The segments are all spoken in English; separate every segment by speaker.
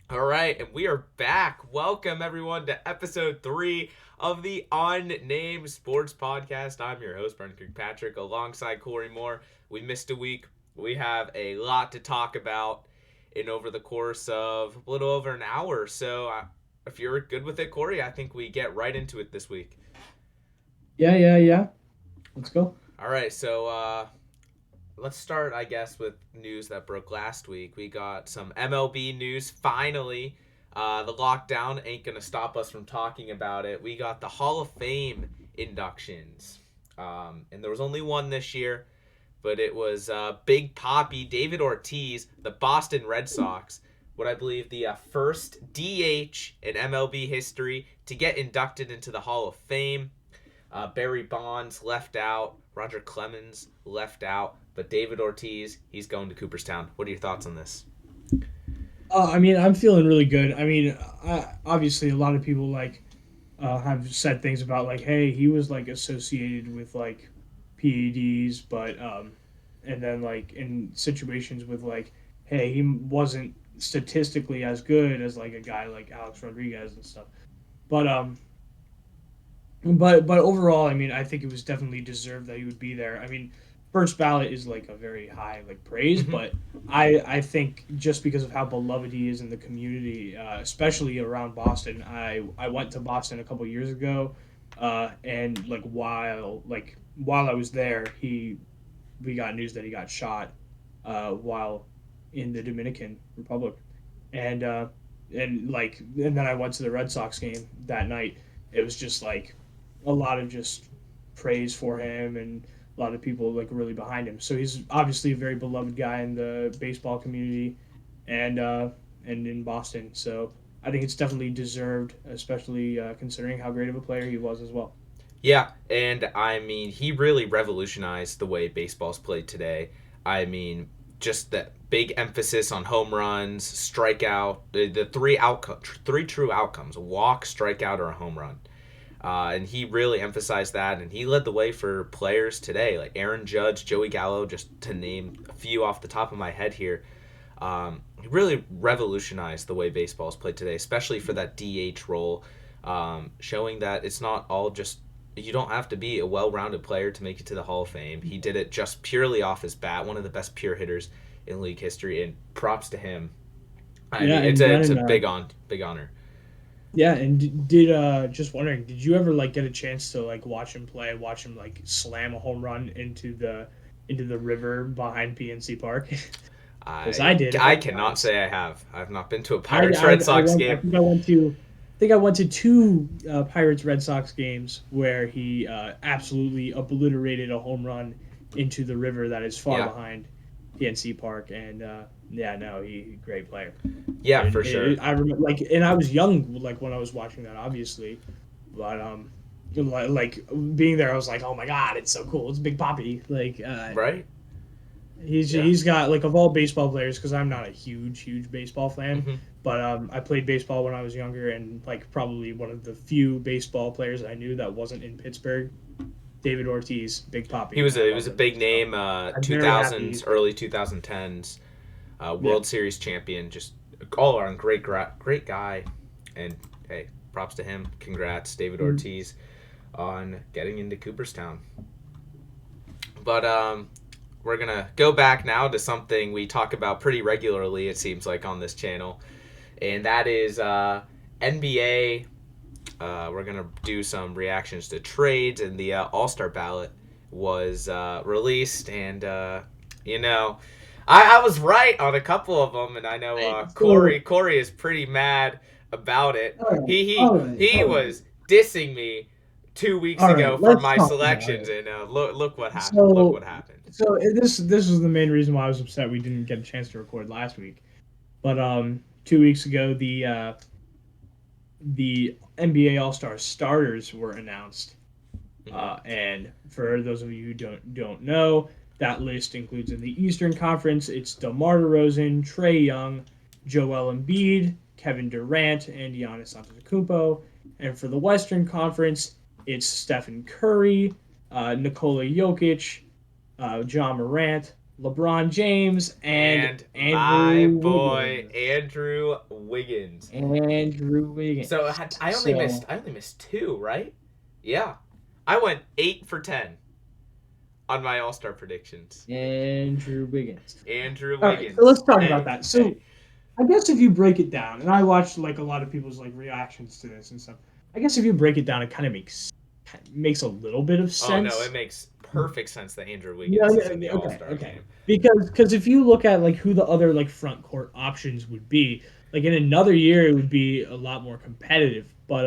Speaker 1: All right, and we are back. Welcome, everyone, to episode 3 of the Unnamed Sports Podcast. I'm your host, Brendan Kirkpatrick, alongside Corey Moore. We missed a week. We have a lot to talk about in over the course of a little over an hour. So, if you're good with it, Corey, I think we get right into it this week.
Speaker 2: Yeah. Let's go.
Speaker 1: All right, so let's start, I guess, with news that broke last week. We got some MLB news finally. The lockdown ain't going to stop us from talking about it. We got the Hall of Fame inductions. And there was only one this year, but it was Big Papi, David Ortiz, the Boston Red Sox. What I believe the first DH in MLB history to get inducted into the Hall of Fame. Barry Bonds left out. Roger Clemens left out. But David Ortiz, he's going to Cooperstown. What are your thoughts on this?
Speaker 2: I'm feeling really good. Obviously, a lot of people have said things about like, hey, he was like associated with like PEDs, but and then like in situations with like, hey, he wasn't statistically as good as like a guy like Alex Rodriguez and stuff. But but overall, I think it was definitely deserved that he would be there. First ballot is like a very high like praise,
Speaker 1: Mm-hmm.
Speaker 2: but I think just because of how beloved he is in the community, especially around Boston. I went to Boston a couple years ago, and while I was there, he we got news that he got shot while in the Dominican Republic, and and then I went to the Red Sox game that night. It was just like a lot of just praise for him and a lot of people like really behind him. So he's obviously a very beloved guy in the baseball community and and in Boston. So I think it's definitely deserved, especially considering how great of a player he was as well.
Speaker 1: Yeah, and he really revolutionized the way baseball's played today. Just that big emphasis on home runs, strikeout, the three true outcomes: a walk, strikeout, or a home run. And he really emphasized that, and he led the way for players today, like Aaron Judge, Joey Gallo, just to name a few off the top of my head here. He really revolutionized the way baseball is played today, especially for that DH role, showing that it's not all just you don't have to be a well-rounded player to make it to the Hall of Fame. He did it just purely off his bat, one of the best pure hitters in league history, and props to him.
Speaker 2: Yeah,
Speaker 1: It's
Speaker 2: and
Speaker 1: a
Speaker 2: Brennan,
Speaker 1: big honor.
Speaker 2: yeah, and did just wondering, did you ever like get a chance to like watch him play, watch him like slam a home run into the river behind PNC Park? Because I did a
Speaker 1: I
Speaker 2: couple
Speaker 1: cannot
Speaker 2: times.
Speaker 1: say I have. I've not been to a
Speaker 2: I,
Speaker 1: Pirates
Speaker 2: I
Speaker 1: Red
Speaker 2: I
Speaker 1: Sox
Speaker 2: went.
Speaker 1: game.
Speaker 2: I think I went to two Pirates Red Sox games where he absolutely obliterated a home run into the river that is far
Speaker 1: Yeah,
Speaker 2: behind PNC Park, and yeah, no, he great player.
Speaker 1: yeah,
Speaker 2: And
Speaker 1: for sure.
Speaker 2: I remember and I was young like when I was watching that, obviously, but like being there, I was like, oh my god, it's so cool. It's Big Poppy.
Speaker 1: Right? Yeah.
Speaker 2: He's got like of all baseball players because I'm not a huge baseball fan,
Speaker 1: hmm
Speaker 2: but I played baseball when I was younger and like probably one of the few baseball players I knew that wasn't in Pittsburgh. David Ortiz, Big Poppy. I
Speaker 1: He
Speaker 2: love
Speaker 1: was a
Speaker 2: him.
Speaker 1: big
Speaker 2: So
Speaker 1: name.
Speaker 2: I'm
Speaker 1: Two
Speaker 2: very happy
Speaker 1: thousands,
Speaker 2: he's there.
Speaker 1: early 2010s,
Speaker 2: Yeah.
Speaker 1: World Series champion. Just all around great guy. And hey, props to him. Congrats, David
Speaker 2: Mm.
Speaker 1: Ortiz, on getting into Cooperstown. But we're gonna go back now to something we talk about pretty regularly. It seems like on this channel, and that is NBA. We're gonna do some reactions to trades, and the All Star ballot was released, and you know, I was right on a couple of them, and I know
Speaker 2: So
Speaker 1: Corey is pretty mad about it.
Speaker 2: all right, all right,
Speaker 1: He
Speaker 2: all right,
Speaker 1: was dissing me 2 weeks
Speaker 2: all right.
Speaker 1: ago for
Speaker 2: Let's
Speaker 1: my
Speaker 2: talk about
Speaker 1: selections,
Speaker 2: it.
Speaker 1: and look what happened. Look
Speaker 2: So
Speaker 1: what happened.
Speaker 2: this is the main reason why I was upset we didn't get a chance to record last week. But 2 weeks ago, the NBA All Star starters were announced,
Speaker 1: hmm
Speaker 2: and for those of you who don't know, that list includes in the Eastern Conference, it's DeMar DeRozan, Trey Young, Joel Embiid, Kevin Durant, and Giannis Antetokounmpo. And for the Western Conference, it's Stephen Curry, Nikola Jokic, John Morant, LeBron James and
Speaker 1: And my
Speaker 2: Andrew
Speaker 1: boy
Speaker 2: Wiggins.
Speaker 1: Andrew Wiggins.
Speaker 2: Andrew
Speaker 1: So
Speaker 2: Wiggins.
Speaker 1: I only missed
Speaker 2: So
Speaker 1: two, right? Yeah. I went 8 for 10 on my All-Star predictions.
Speaker 2: Andrew Wiggins.
Speaker 1: Andrew
Speaker 2: All right, so let's
Speaker 1: Wiggins.
Speaker 2: talk about
Speaker 1: Hey,
Speaker 2: that. So
Speaker 1: hey.
Speaker 2: I guess if you break it down, and I watched like a lot of people's like reactions to this and stuff. I guess if you break it down, it kind of makes a little bit of
Speaker 1: Oh no, it
Speaker 2: sense.
Speaker 1: makes perfect sense that Andrew
Speaker 2: No,
Speaker 1: Wiggins is in the
Speaker 2: okay,
Speaker 1: All-Star
Speaker 2: okay.
Speaker 1: game.
Speaker 2: Because if you look at like who the other like front court options would be, like in another year it would be a lot more competitive. But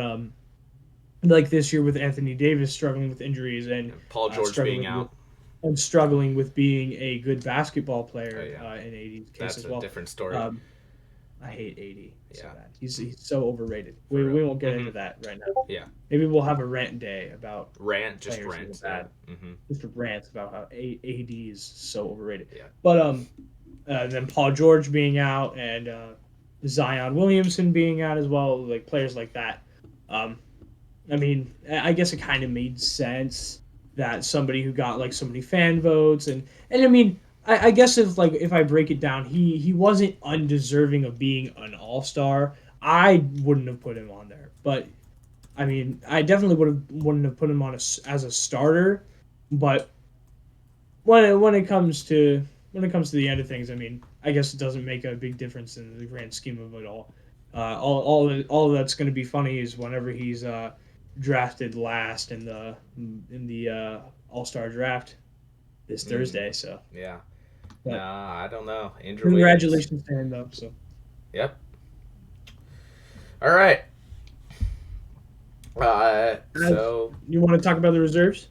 Speaker 2: like this year with Anthony Davis struggling with injuries and
Speaker 1: And Paul George being
Speaker 2: struggling with
Speaker 1: out.
Speaker 2: being a good basketball
Speaker 1: Oh
Speaker 2: player
Speaker 1: yeah.
Speaker 2: in AD's case
Speaker 1: That's
Speaker 2: as
Speaker 1: a
Speaker 2: well.
Speaker 1: different story.
Speaker 2: Um, I hate AD so
Speaker 1: Yeah,
Speaker 2: bad. He's so overrated.
Speaker 1: for
Speaker 2: We
Speaker 1: real.
Speaker 2: won't get into that right now.
Speaker 1: Yeah.
Speaker 2: Maybe we'll have a rant day about
Speaker 1: Just
Speaker 2: players that are
Speaker 1: rant. Yeah.
Speaker 2: bad. Just a rant about how AD is so overrated.
Speaker 1: Yeah.
Speaker 2: But then Paul George being out and Zion Williamson being out as well, like players like that. Um, I mean, I guess it kind of made sense that somebody who got like so many fan votes and I mean, I guess if I break it down, he wasn't undeserving of being an all star. I wouldn't have put him on there, but I mean, I definitely wouldn't have put him on as a starter. But when it comes to the end of things, I mean, I guess it doesn't make a big difference in the grand scheme of it all. All that's going to be funny is whenever he's drafted last in the All Star draft this Thursday. So,
Speaker 1: Yeah.
Speaker 2: but
Speaker 1: Nah, I don't know. Andrew Wiggins.
Speaker 2: congratulations to him though. So,
Speaker 1: Yep. All right. So
Speaker 2: you want to talk about the reserves?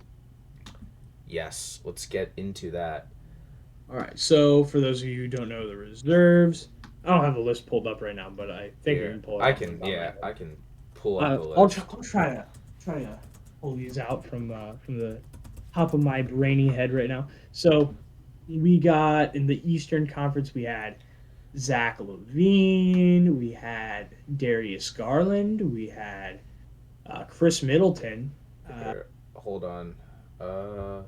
Speaker 1: yes, let's get into that.
Speaker 2: All right. So, for those of you who don't know the reserves, I don't have the list pulled up right now, but I think I
Speaker 1: Here,
Speaker 2: can pull it
Speaker 1: I
Speaker 2: off from
Speaker 1: can.
Speaker 2: the top of my
Speaker 1: Yeah,
Speaker 2: head.
Speaker 1: I can pull up a
Speaker 2: I'll
Speaker 1: list.
Speaker 2: try to pull these out from the top of my brainy head right now. So we got in the Eastern Conference we had Zach Levine, we had Darius Garland, we had Chris Middleton. Uh,
Speaker 1: Here, hold on. Uh,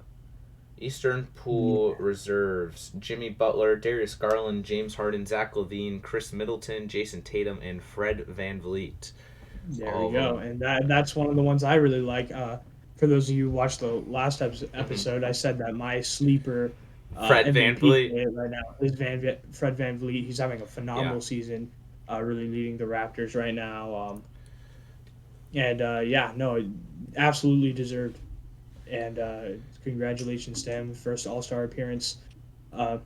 Speaker 1: Eastern
Speaker 2: yeah,
Speaker 1: Pool reserves: Jimmy Butler, Darius Garland, James Harden, Zach Levine, Chris Middleton, Jason Tatum, and Fred VanVleet.
Speaker 2: there we
Speaker 1: All of
Speaker 2: go,
Speaker 1: them.
Speaker 2: and that's one of the ones I really like. For those of you who watched the last episode, I said that my sleeper
Speaker 1: Fred
Speaker 2: MVP
Speaker 1: VanVleet.
Speaker 2: candidate right now is Fred VanVleet. He's having a
Speaker 1: Yeah.
Speaker 2: phenomenal season, really leading the Raptors right now. And yeah, no, absolutely deserved. And congratulations to him, first All Star appearance. Uh,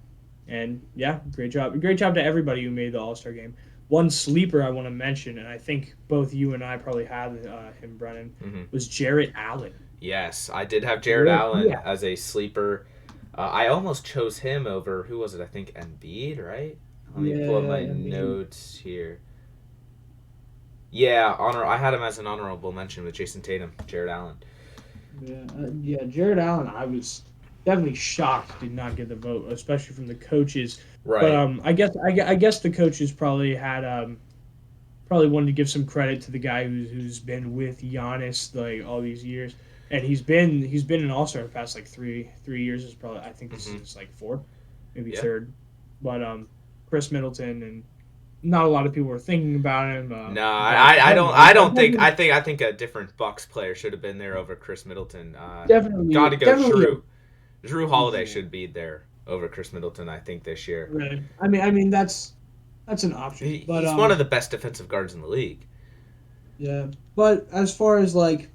Speaker 2: and yeah, great job to everybody who made the All Star game. One sleeper I want to mention, and I think both you and I probably had him, Brennan, was Jarrett Allen.
Speaker 1: Yes, I did have Jared
Speaker 2: Where he
Speaker 1: Allen
Speaker 2: at?
Speaker 1: as a sleeper. I almost chose him over who was it? I think Embiid, right? Let me pull up
Speaker 2: Yeah,
Speaker 1: my
Speaker 2: I mean,
Speaker 1: notes here. Yeah, I had him as an honorable mention with Jason Tatum, Jared Allen.
Speaker 2: yeah, Jared Allen. I was definitely shocked did not get the vote, especially from the coaches. But
Speaker 1: Right.
Speaker 2: I guess the coaches probably had probably wanted to give some credit to the guy who's been with Giannis like all these years, and he's been an All Star the past like three years. Is probably I think this is
Speaker 1: Mm-hmm.
Speaker 2: his like fourth, maybe
Speaker 1: Yeah.
Speaker 2: third. But Chris Middleton and not a lot of people were thinking about him.
Speaker 1: No,
Speaker 2: But
Speaker 1: I don't think I think a different Bucks player should have been there over Chris Middleton. Got to go
Speaker 2: definitely
Speaker 1: Drew Holiday
Speaker 2: yeah.
Speaker 1: should be there over Chris Middleton. I think this year.
Speaker 2: Right. I mean that's an option. But
Speaker 1: He's one of the best defensive guards in the league.
Speaker 2: yeah. But as far as like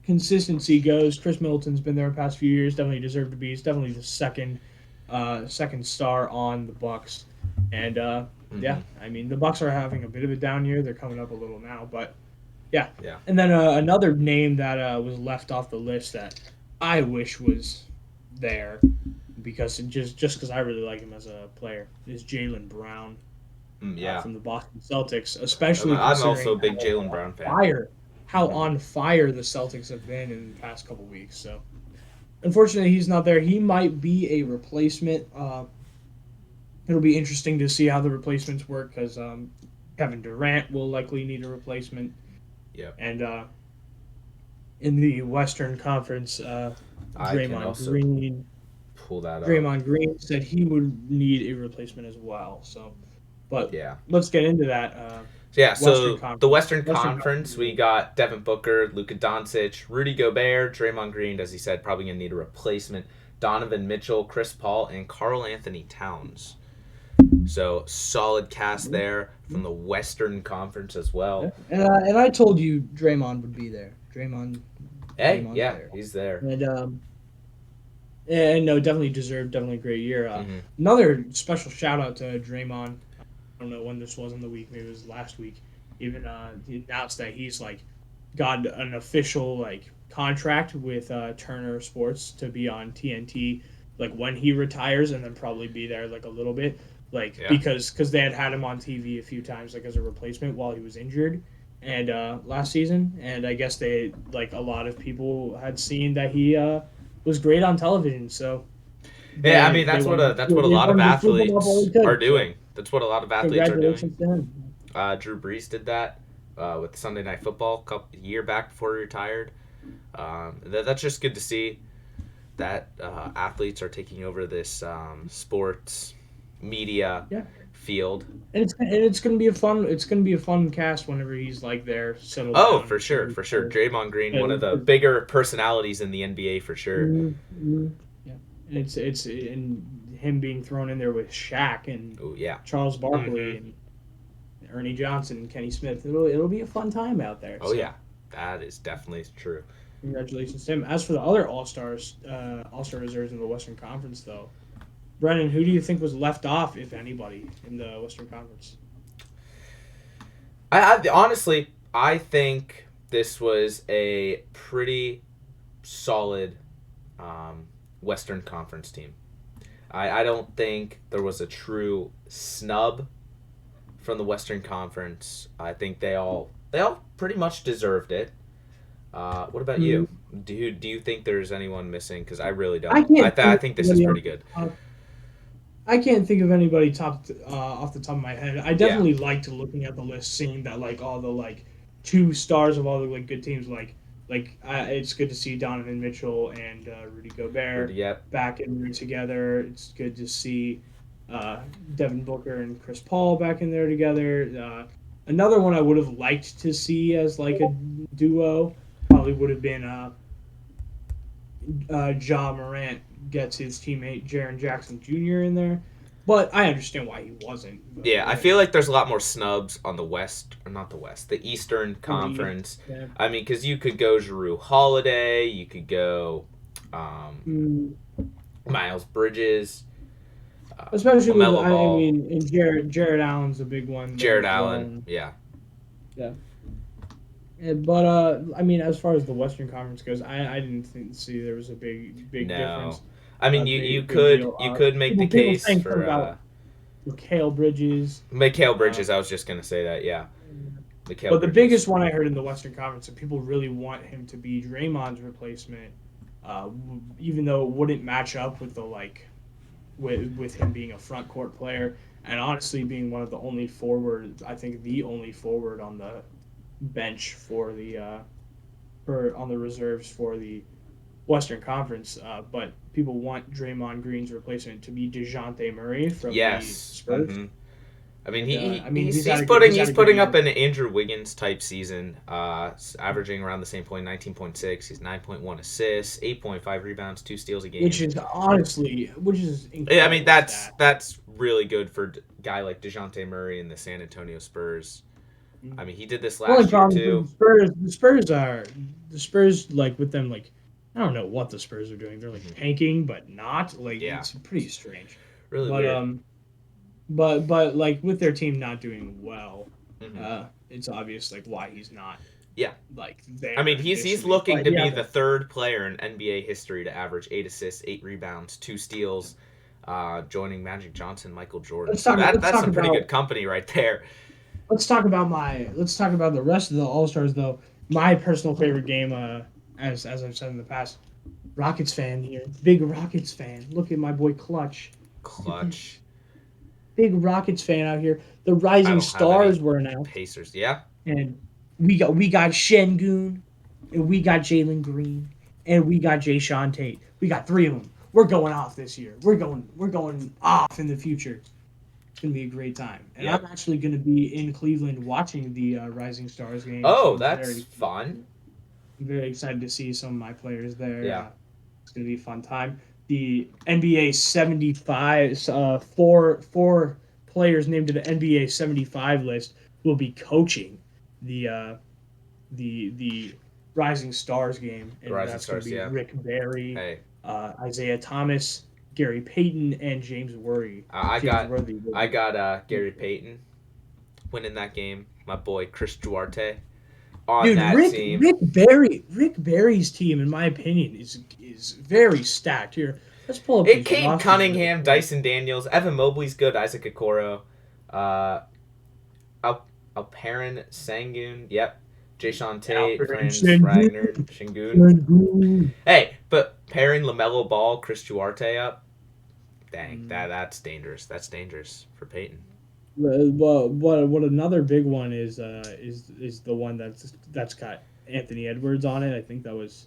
Speaker 2: consistency goes, Chris Middleton's been there the past few years. Definitely deserved to be. He's definitely the second star on the Bucks. And yeah,
Speaker 1: Mm-hmm.
Speaker 2: I mean the Bucks are having a bit of a down year. They're coming up a little now, but yeah.
Speaker 1: Yeah.
Speaker 2: And then another name that was left off the list that I wish was there because just because I really like him as a player is Jaylen Brown
Speaker 1: Yeah.
Speaker 2: from the Boston Celtics, especially
Speaker 1: I'm also
Speaker 2: considering
Speaker 1: a big Jaylen Brown fan.
Speaker 2: how
Speaker 1: Mm-hmm.
Speaker 2: on fire the Celtics have been in the past couple weeks. So unfortunately, he's not there. He might be a replacement. It'll be interesting to see how the replacements work because Kevin Durant will likely need a replacement,
Speaker 1: Yep.
Speaker 2: and in the Western Conference,
Speaker 1: I can
Speaker 2: Draymond
Speaker 1: also
Speaker 2: Green.
Speaker 1: pull that up.
Speaker 2: Draymond Green said he would need a replacement as well. So, but
Speaker 1: Yeah.
Speaker 2: let's get into that.
Speaker 1: So yeah,
Speaker 2: Western
Speaker 1: so the
Speaker 2: Conference.
Speaker 1: Western
Speaker 2: Western
Speaker 1: Conference, we
Speaker 2: Conference.
Speaker 1: got Devin Booker, Luka Doncic, Rudy Gobert, Draymond Green, as he said, probably gonna need a replacement. Donovan Mitchell, Chris Paul, and Karl Anthony Towns. So solid cast there from the Western Conference as
Speaker 2: Yeah.
Speaker 1: well.
Speaker 2: And I told you Draymond would be there.
Speaker 1: Hey,
Speaker 2: Draymond's
Speaker 1: yeah,
Speaker 2: there.
Speaker 1: he's there.
Speaker 2: And no, definitely deserved, definitely a great year.
Speaker 1: Mm-hmm.
Speaker 2: Another special shout out to Draymond. I don't know when this was in the week, maybe it was last week. Even he announced that he's like got an official like contract with Turner Sports to be on TNT like when he retires, and then probably be there like a little bit, like
Speaker 1: Yeah.
Speaker 2: because they had him on TV a few times like as a replacement while he was injured and last season, and I guess they like a lot of people had seen that he was great on television, so
Speaker 1: Yeah, I
Speaker 2: they
Speaker 1: mean
Speaker 2: they
Speaker 1: that's what a
Speaker 2: they
Speaker 1: lot of
Speaker 2: wanted to swoop him up while
Speaker 1: athletes
Speaker 2: he could.
Speaker 1: are
Speaker 2: So
Speaker 1: doing. That's what a lot of athletes are doing.
Speaker 2: congratulations to him.
Speaker 1: Drew Brees did that with Sunday Night Football a year back before he retired. That's just good to see that athletes are taking over this sports media
Speaker 2: Yeah.
Speaker 1: field.
Speaker 2: And it's gonna be a fun cast whenever he's like there settled
Speaker 1: Oh,
Speaker 2: down
Speaker 1: for
Speaker 2: and
Speaker 1: sure,
Speaker 2: starting
Speaker 1: for sure.
Speaker 2: to
Speaker 1: Draymond Green, one of the
Speaker 2: play.
Speaker 1: bigger personalities in the NBA, for sure.
Speaker 2: Yeah, and it's and him being thrown in there with Shaq and
Speaker 1: Oh yeah.
Speaker 2: Charles Barkley
Speaker 1: Mm-hmm.
Speaker 2: and Ernie Johnson and Kenny Smith. It'll be a fun time out there.
Speaker 1: Oh
Speaker 2: So
Speaker 1: yeah, that is definitely true.
Speaker 2: congratulations to him. As for the other All Star reserves in the Western Conference, though, Brennan, who do you think was left off, if anybody, in the Western Conference?
Speaker 1: I honestly, I think this was a pretty solid Western Conference team. I don't think there was a true snub from the Western Conference. I think they all pretty much deserved it. What about
Speaker 2: Mm,
Speaker 1: you? Do you think there's anyone missing? Because I really
Speaker 2: I
Speaker 1: don't.
Speaker 2: can't
Speaker 1: I
Speaker 2: think
Speaker 1: think
Speaker 2: of
Speaker 1: this is
Speaker 2: anybody
Speaker 1: pretty good.
Speaker 2: I can't think of anybody off the top of my head. I
Speaker 1: Yeah.
Speaker 2: definitely liked looking at the list, seeing that like all the like two stars of all the like good teams. It's good to see Donovan Mitchell and Rudy Gobert
Speaker 1: Yep.
Speaker 2: back in there together. It's good to see uh, Devin Booker and Chris Paul back in there together. Another one I would have liked to see as like a duo probably would have been Ja Morant gets his teammate Jaren Jackson Jr. in there. But I understand why he wasn't. But
Speaker 1: Yeah, I feel like there's a lot more snubs on the West, or not the West, the Eastern
Speaker 2: on the East,
Speaker 1: Conference.
Speaker 2: yeah.
Speaker 1: I mean, because you could go Giroux Holiday, you could go
Speaker 2: Mm,
Speaker 1: Miles Bridges,
Speaker 2: especially with
Speaker 1: LaMelo
Speaker 2: I
Speaker 1: Ball,
Speaker 2: mean, and Jared Allen's a big one there
Speaker 1: Jared
Speaker 2: as well.
Speaker 1: Allen. Yeah.
Speaker 2: Yeah. But I mean, as far as the Western Conference goes, I didn't see there was a big
Speaker 1: No.
Speaker 2: difference,
Speaker 1: I mean, you
Speaker 2: big
Speaker 1: could
Speaker 2: deal.
Speaker 1: you could make the
Speaker 2: People
Speaker 1: case
Speaker 2: saying something
Speaker 1: for
Speaker 2: about Mikal Bridges.
Speaker 1: Mikal
Speaker 2: Uh,
Speaker 1: Bridges. I was just gonna say that. Yeah, Mikal
Speaker 2: But the
Speaker 1: Bridges.
Speaker 2: biggest one I heard in the Western Conference, and people really want him to be Draymond's replacement, even though it wouldn't match up with the like, with him being a front court player, and honestly being one of the only forward, I think the only forward on the bench for the for on the reserves for the Western Conference. But people want Draymond Green's replacement to be Dejounte Murray from the
Speaker 1: Yes.
Speaker 2: Spurs.
Speaker 1: I mean,
Speaker 2: And, I mean,
Speaker 1: he's
Speaker 2: he's had a good
Speaker 1: putting up
Speaker 2: year.
Speaker 1: an Andrew Wiggins type season, averaging around the same point, 19.6. He's 9.1 assists, 8.5 rebounds, 2 steals a game.
Speaker 2: Which is
Speaker 1: Yeah, I mean,
Speaker 2: incredible stat.
Speaker 1: that's really good for a guy like Dejounte Murray and the San Antonio Spurs. I mean, he did this
Speaker 2: The only
Speaker 1: last year
Speaker 2: problem is
Speaker 1: too.
Speaker 2: the Spurs like with them like I don't know what the Spurs are doing. They're like tanking, but not like
Speaker 1: Yeah,
Speaker 2: it's pretty strange.
Speaker 1: really
Speaker 2: But
Speaker 1: weird.
Speaker 2: but like with their team not doing well,
Speaker 1: Hmm.
Speaker 2: it's obvious like why he's not
Speaker 1: Yeah,
Speaker 2: like there
Speaker 1: I mean,
Speaker 2: this
Speaker 1: he's
Speaker 2: week.
Speaker 1: looking
Speaker 2: But
Speaker 1: to
Speaker 2: yeah,
Speaker 1: be the third player in NBA history to average 8 assists, 8 rebounds, 2 steals, joining Magic Johnson, Michael Jordan. So
Speaker 2: let's
Speaker 1: that's
Speaker 2: talk
Speaker 1: some pretty
Speaker 2: about
Speaker 1: good company right there.
Speaker 2: let's talk about the rest of the All Stars though. My personal favorite game, as I've said in the past, Rockets fan here, big Rockets fan. Look at my boy Clutch. Look at this.
Speaker 1: Clutch.
Speaker 2: Big Rockets fan out here. The
Speaker 1: I
Speaker 2: Rising
Speaker 1: don't have any
Speaker 2: Stars were announced,
Speaker 1: Pacers. Yeah.
Speaker 2: and we got Shengun, and we got Jalen Green, and we got Jay Tate. We got 3 of them. We're going off this year. We're going off in the future. It's gonna be a great time, and I'm
Speaker 1: Yep.
Speaker 2: actually gonna be in Cleveland watching the Rising Stars game. So
Speaker 1: Oh, that's fun.
Speaker 2: I'm very excited to see some of my players there.
Speaker 1: Yeah.
Speaker 2: It's gonna be a fun time. The NBA 75, four players named to the NBA 75 list will be coaching the the Rising Stars game,
Speaker 1: The
Speaker 2: and
Speaker 1: Rising
Speaker 2: that's going to
Speaker 1: Stars.
Speaker 2: be
Speaker 1: Yeah.
Speaker 2: Rick Barry,
Speaker 1: Hey,
Speaker 2: Isaiah Thomas, Gary Payton, and James Worthy.
Speaker 1: I
Speaker 2: James
Speaker 1: got
Speaker 2: Worthy.
Speaker 1: I got Gary Payton winning that game. My boy Chris Duarte on
Speaker 2: Dude,
Speaker 1: that team.
Speaker 2: Rick Barry's team, in my opinion, is very stacked. Here, let's pull up
Speaker 1: It
Speaker 2: these
Speaker 1: Cade
Speaker 2: rosters really
Speaker 1: Cunningham,
Speaker 2: quick.
Speaker 1: Dyson Daniels, Evan Mobley's good, Isaac Okoro, uh, Alperen Sangoon, yep, Jayshawn Tate,
Speaker 2: Alfred
Speaker 1: Franz
Speaker 2: Sengun,
Speaker 1: Wagner, Shingun.
Speaker 2: Sengun.
Speaker 1: Hey, but pairing Lamelo Ball, Chris Duarte up, dang,
Speaker 2: Mm.
Speaker 1: that's dangerous. That's dangerous for Peyton.
Speaker 2: Well, what another big one is the one that's got Anthony Edwards on it. I think that was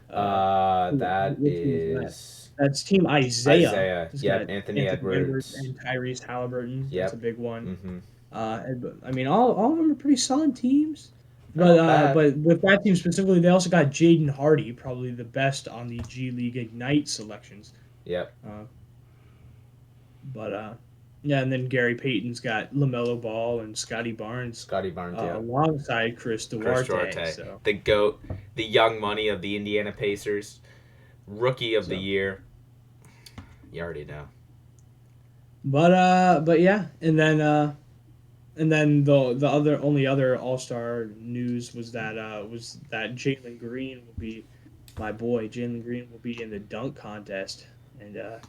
Speaker 1: That
Speaker 2: what team is that?
Speaker 1: is
Speaker 2: That's Team Isaiah.
Speaker 1: Isaiah.
Speaker 2: It's
Speaker 1: Yep,
Speaker 2: got
Speaker 1: Anthony
Speaker 2: Anthony Edwards
Speaker 1: Edwards.
Speaker 2: and Tyrese Halliburton. That's a
Speaker 1: Yep.
Speaker 2: big one.
Speaker 1: Mm-hmm.
Speaker 2: I mean, all of them are pretty solid teams.
Speaker 1: Not bad.
Speaker 2: But with that team specifically, they also got Jaden Hardy, probably the best on the G League Ignite selections.
Speaker 1: Yep.
Speaker 2: Uh, but yeah, and then Gary Payton's got LaMelo Ball and Scotty Barnes
Speaker 1: Scotty Barnes. Yeah.
Speaker 2: alongside Chris
Speaker 1: Chris
Speaker 2: Duarte.
Speaker 1: Duarte,
Speaker 2: So,
Speaker 1: the GOAT, the young money of the Indiana Pacers, rookie of the year. You already know.
Speaker 2: but yeah, and then the other All Star news was that Jalen Green will be my boy. Jalen Green will be in the dunk contest, and it's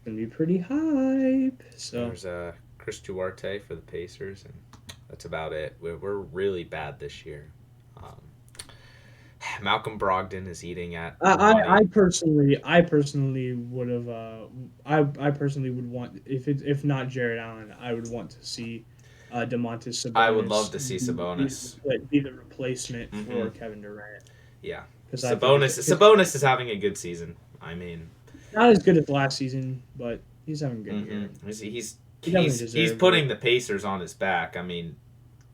Speaker 2: gonna be pretty hype. So
Speaker 1: There's Chris Duarte for the Pacers, and that's about it. We're really bad this year. Um, Malcolm Brogdon is eating at money.
Speaker 2: I personally would have I personally would want if not Jared Allen, I would want to see Domantas Sabonis.
Speaker 1: I would love to see Sabonis.
Speaker 2: Be the replacement for
Speaker 1: Mm-hmm.
Speaker 2: Kevin Durant.
Speaker 1: Yeah,
Speaker 2: Because
Speaker 1: Sabonis is having a good season. I mean,
Speaker 2: not as good as last season, but he's having a good year.
Speaker 1: He's
Speaker 2: deserved
Speaker 1: putting
Speaker 2: it.
Speaker 1: the Pacers on his back. I mean,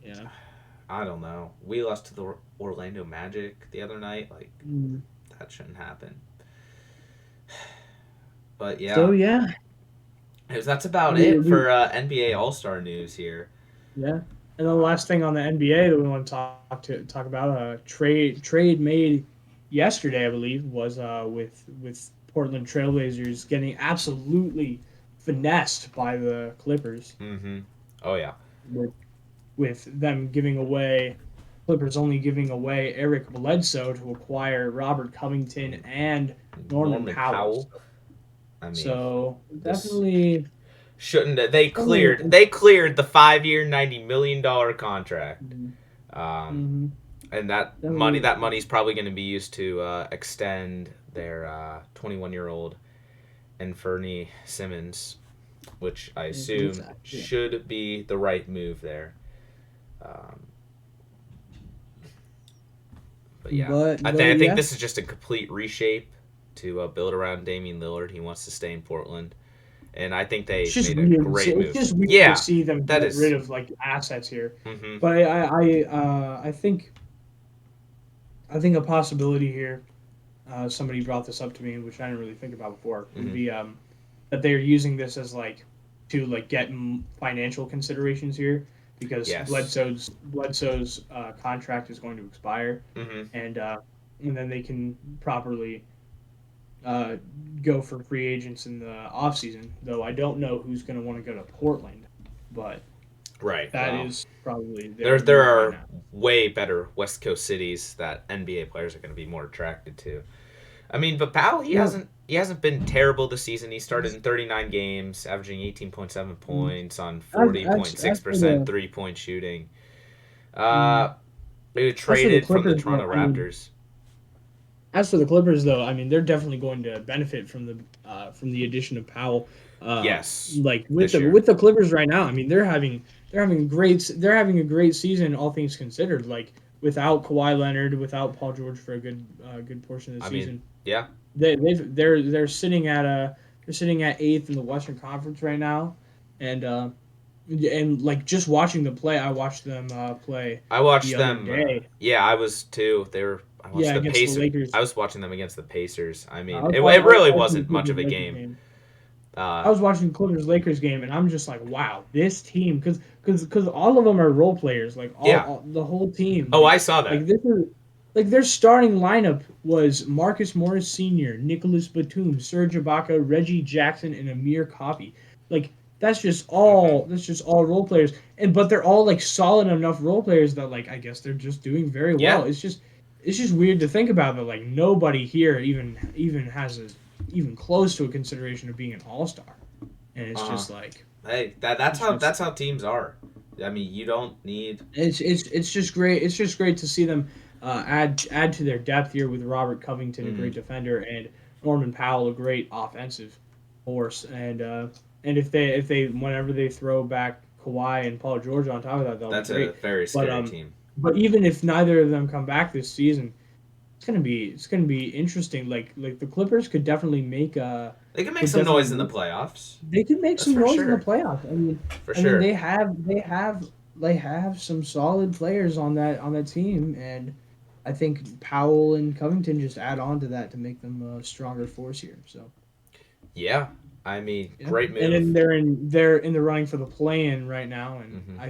Speaker 2: Yeah.
Speaker 1: I don't know. We lost to the Orlando Magic the other night. Like, that shouldn't happen. But yeah,
Speaker 2: So yeah,
Speaker 1: that's about it for NBA All Star news here.
Speaker 2: yeah. And the last thing on the NBA that we want to talk about, trade made yesterday, I believe, was with Portland Trailblazers getting absolutely finessed by the Clippers.
Speaker 1: Mm-hmm. Oh yeah.
Speaker 2: With them giving away, Clippers only giving away Eric Bledsoe to acquire Robert Covington and Norman Powell.
Speaker 1: I mean,
Speaker 2: So definitely
Speaker 1: shouldn't they cleared the 5-year $90 million contract, and that money's probably going to be used to extend their 21-year-old Anthony Simmons, which I assume should be the right move there. But yeah, I think this is just a complete reshape to build around Damian Lillard. He wants to stay in Portland, and I think they made a great move.
Speaker 2: It's just weird to see them get rid of like assets here.
Speaker 1: Mm-hmm.
Speaker 2: But I think a possibility here. Somebody brought this up to me, which I didn't really think about before. Would be that they're using this as to get financial considerations here, because Bledsoe's contract is going to expire, and then they can properly go for free agents in the offseason. Though I don't know who's going to want to go to Portland, but that is probably
Speaker 1: there are way better West Coast cities that NBA players are going to be more attracted to. I mean, but Powell, he hasn't been terrible this season. He started in 39 games, averaging 18.7 points on 40.6% 3-point shooting. They were traded from the Toronto Raptors.
Speaker 2: As for the Clippers, though, I mean, they're definitely going to benefit from the addition of Powell.
Speaker 1: Yes,
Speaker 2: with the Clippers right now, I mean, they're having a great season, all things considered. Like without Kawhi Leonard, without Paul George for a good portion of the
Speaker 1: I mean,
Speaker 2: season.
Speaker 1: yeah,
Speaker 2: They're sitting at eighth in the Western Conference right now, and like just watching them play, I watched them play
Speaker 1: I watched
Speaker 2: the other
Speaker 1: them.
Speaker 2: day.
Speaker 1: Yeah, I was too. They were. I watched
Speaker 2: Yeah,
Speaker 1: the
Speaker 2: against the
Speaker 1: Pacers. I
Speaker 2: Lakers.
Speaker 1: was watching them against the Pacers. I
Speaker 2: I
Speaker 1: mean,
Speaker 2: was,
Speaker 1: it
Speaker 2: I was
Speaker 1: really
Speaker 2: watching the
Speaker 1: wasn't much
Speaker 2: Clippers
Speaker 1: of a
Speaker 2: Lakers
Speaker 1: game.
Speaker 2: game. I
Speaker 1: Uh,
Speaker 2: was watching the Clippers Lakers game, and I'm just like, wow, this team, because all of them are role players, like
Speaker 1: yeah.
Speaker 2: the whole team,
Speaker 1: Oh, I saw
Speaker 2: like
Speaker 1: that.
Speaker 2: this is like their starting lineup was Marcus Morris Sr., Nicholas Batum, Serge Ibaka, Reggie Jackson, and Amir Coffey. Like
Speaker 1: Hmm.
Speaker 2: that's just all role players, and but they're all like solid enough role players that like I guess they're just doing very
Speaker 1: Yeah.
Speaker 2: well. It's just weird to think about that like nobody here even has a even close to a consideration of being an all star, and it's
Speaker 1: Uh,
Speaker 2: just like
Speaker 1: hey, that's
Speaker 2: it's just
Speaker 1: how teams are. I mean, you don't need.
Speaker 2: it's just great. It's just great to see them add to their depth here with Robert Covington, a great
Speaker 1: Mm,
Speaker 2: defender, and Norman Powell, a great offensive force. And if they whenever they throw back Kawhi and Paul George on top of that, that'll be
Speaker 1: that's a
Speaker 2: great.
Speaker 1: very
Speaker 2: But
Speaker 1: scary team.
Speaker 2: even if neither of them come back this season, it's gonna be interesting. Like the Clippers could definitely make
Speaker 1: They can make
Speaker 2: could
Speaker 1: some noise
Speaker 2: definitely
Speaker 1: in the playoffs.
Speaker 2: they could make
Speaker 1: That's
Speaker 2: some
Speaker 1: for
Speaker 2: noise in the
Speaker 1: sure.
Speaker 2: playoffs.
Speaker 1: For
Speaker 2: I mean
Speaker 1: sure.
Speaker 2: they have some solid players on that team, and I think Powell and Covington just add on to that to make them a stronger force here. So
Speaker 1: Yeah. I mean,
Speaker 2: yeah,
Speaker 1: great
Speaker 2: and then
Speaker 1: move.
Speaker 2: they're in the running for the play-in right now, and
Speaker 1: Hmm.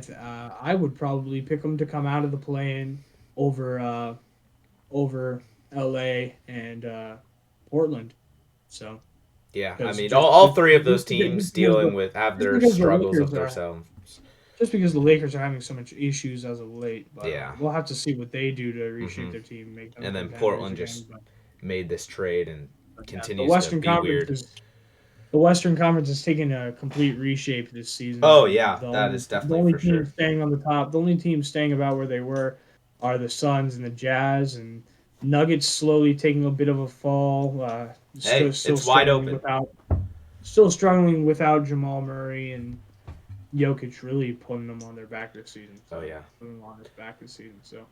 Speaker 2: I would probably pick them to come out of the play-in over over L.A. and Portland. So
Speaker 1: Yeah. I
Speaker 2: because
Speaker 1: mean, all three of those
Speaker 2: just
Speaker 1: teams dealing with have
Speaker 2: just
Speaker 1: their
Speaker 2: because the
Speaker 1: struggles of
Speaker 2: Lakers
Speaker 1: their
Speaker 2: are
Speaker 1: selves.
Speaker 2: just because the Lakers are having so much issues as of late, but
Speaker 1: Yeah.
Speaker 2: we'll have to see what they do to reshape
Speaker 1: Hmm.
Speaker 2: their team, make them
Speaker 1: And then
Speaker 2: contenders
Speaker 1: Portland
Speaker 2: again.
Speaker 1: just made this trade and
Speaker 2: But yeah,
Speaker 1: continues to be weird.
Speaker 2: The Western Conference is taking a complete reshape this season,
Speaker 1: Oh
Speaker 2: and
Speaker 1: yeah, that is
Speaker 2: the
Speaker 1: definitely
Speaker 2: only
Speaker 1: for
Speaker 2: team
Speaker 1: sure.
Speaker 2: staying on the top, the only teams staying about where they were, are the Suns and the Jazz, and Nuggets slowly taking a bit of a fall.
Speaker 1: Hey,
Speaker 2: Still
Speaker 1: it's wide
Speaker 2: struggling
Speaker 1: open.
Speaker 2: without Jamal Murray and Jokic really putting them on their back this season.
Speaker 1: Oh
Speaker 2: So
Speaker 1: yeah.
Speaker 2: putting them on his back this season. So,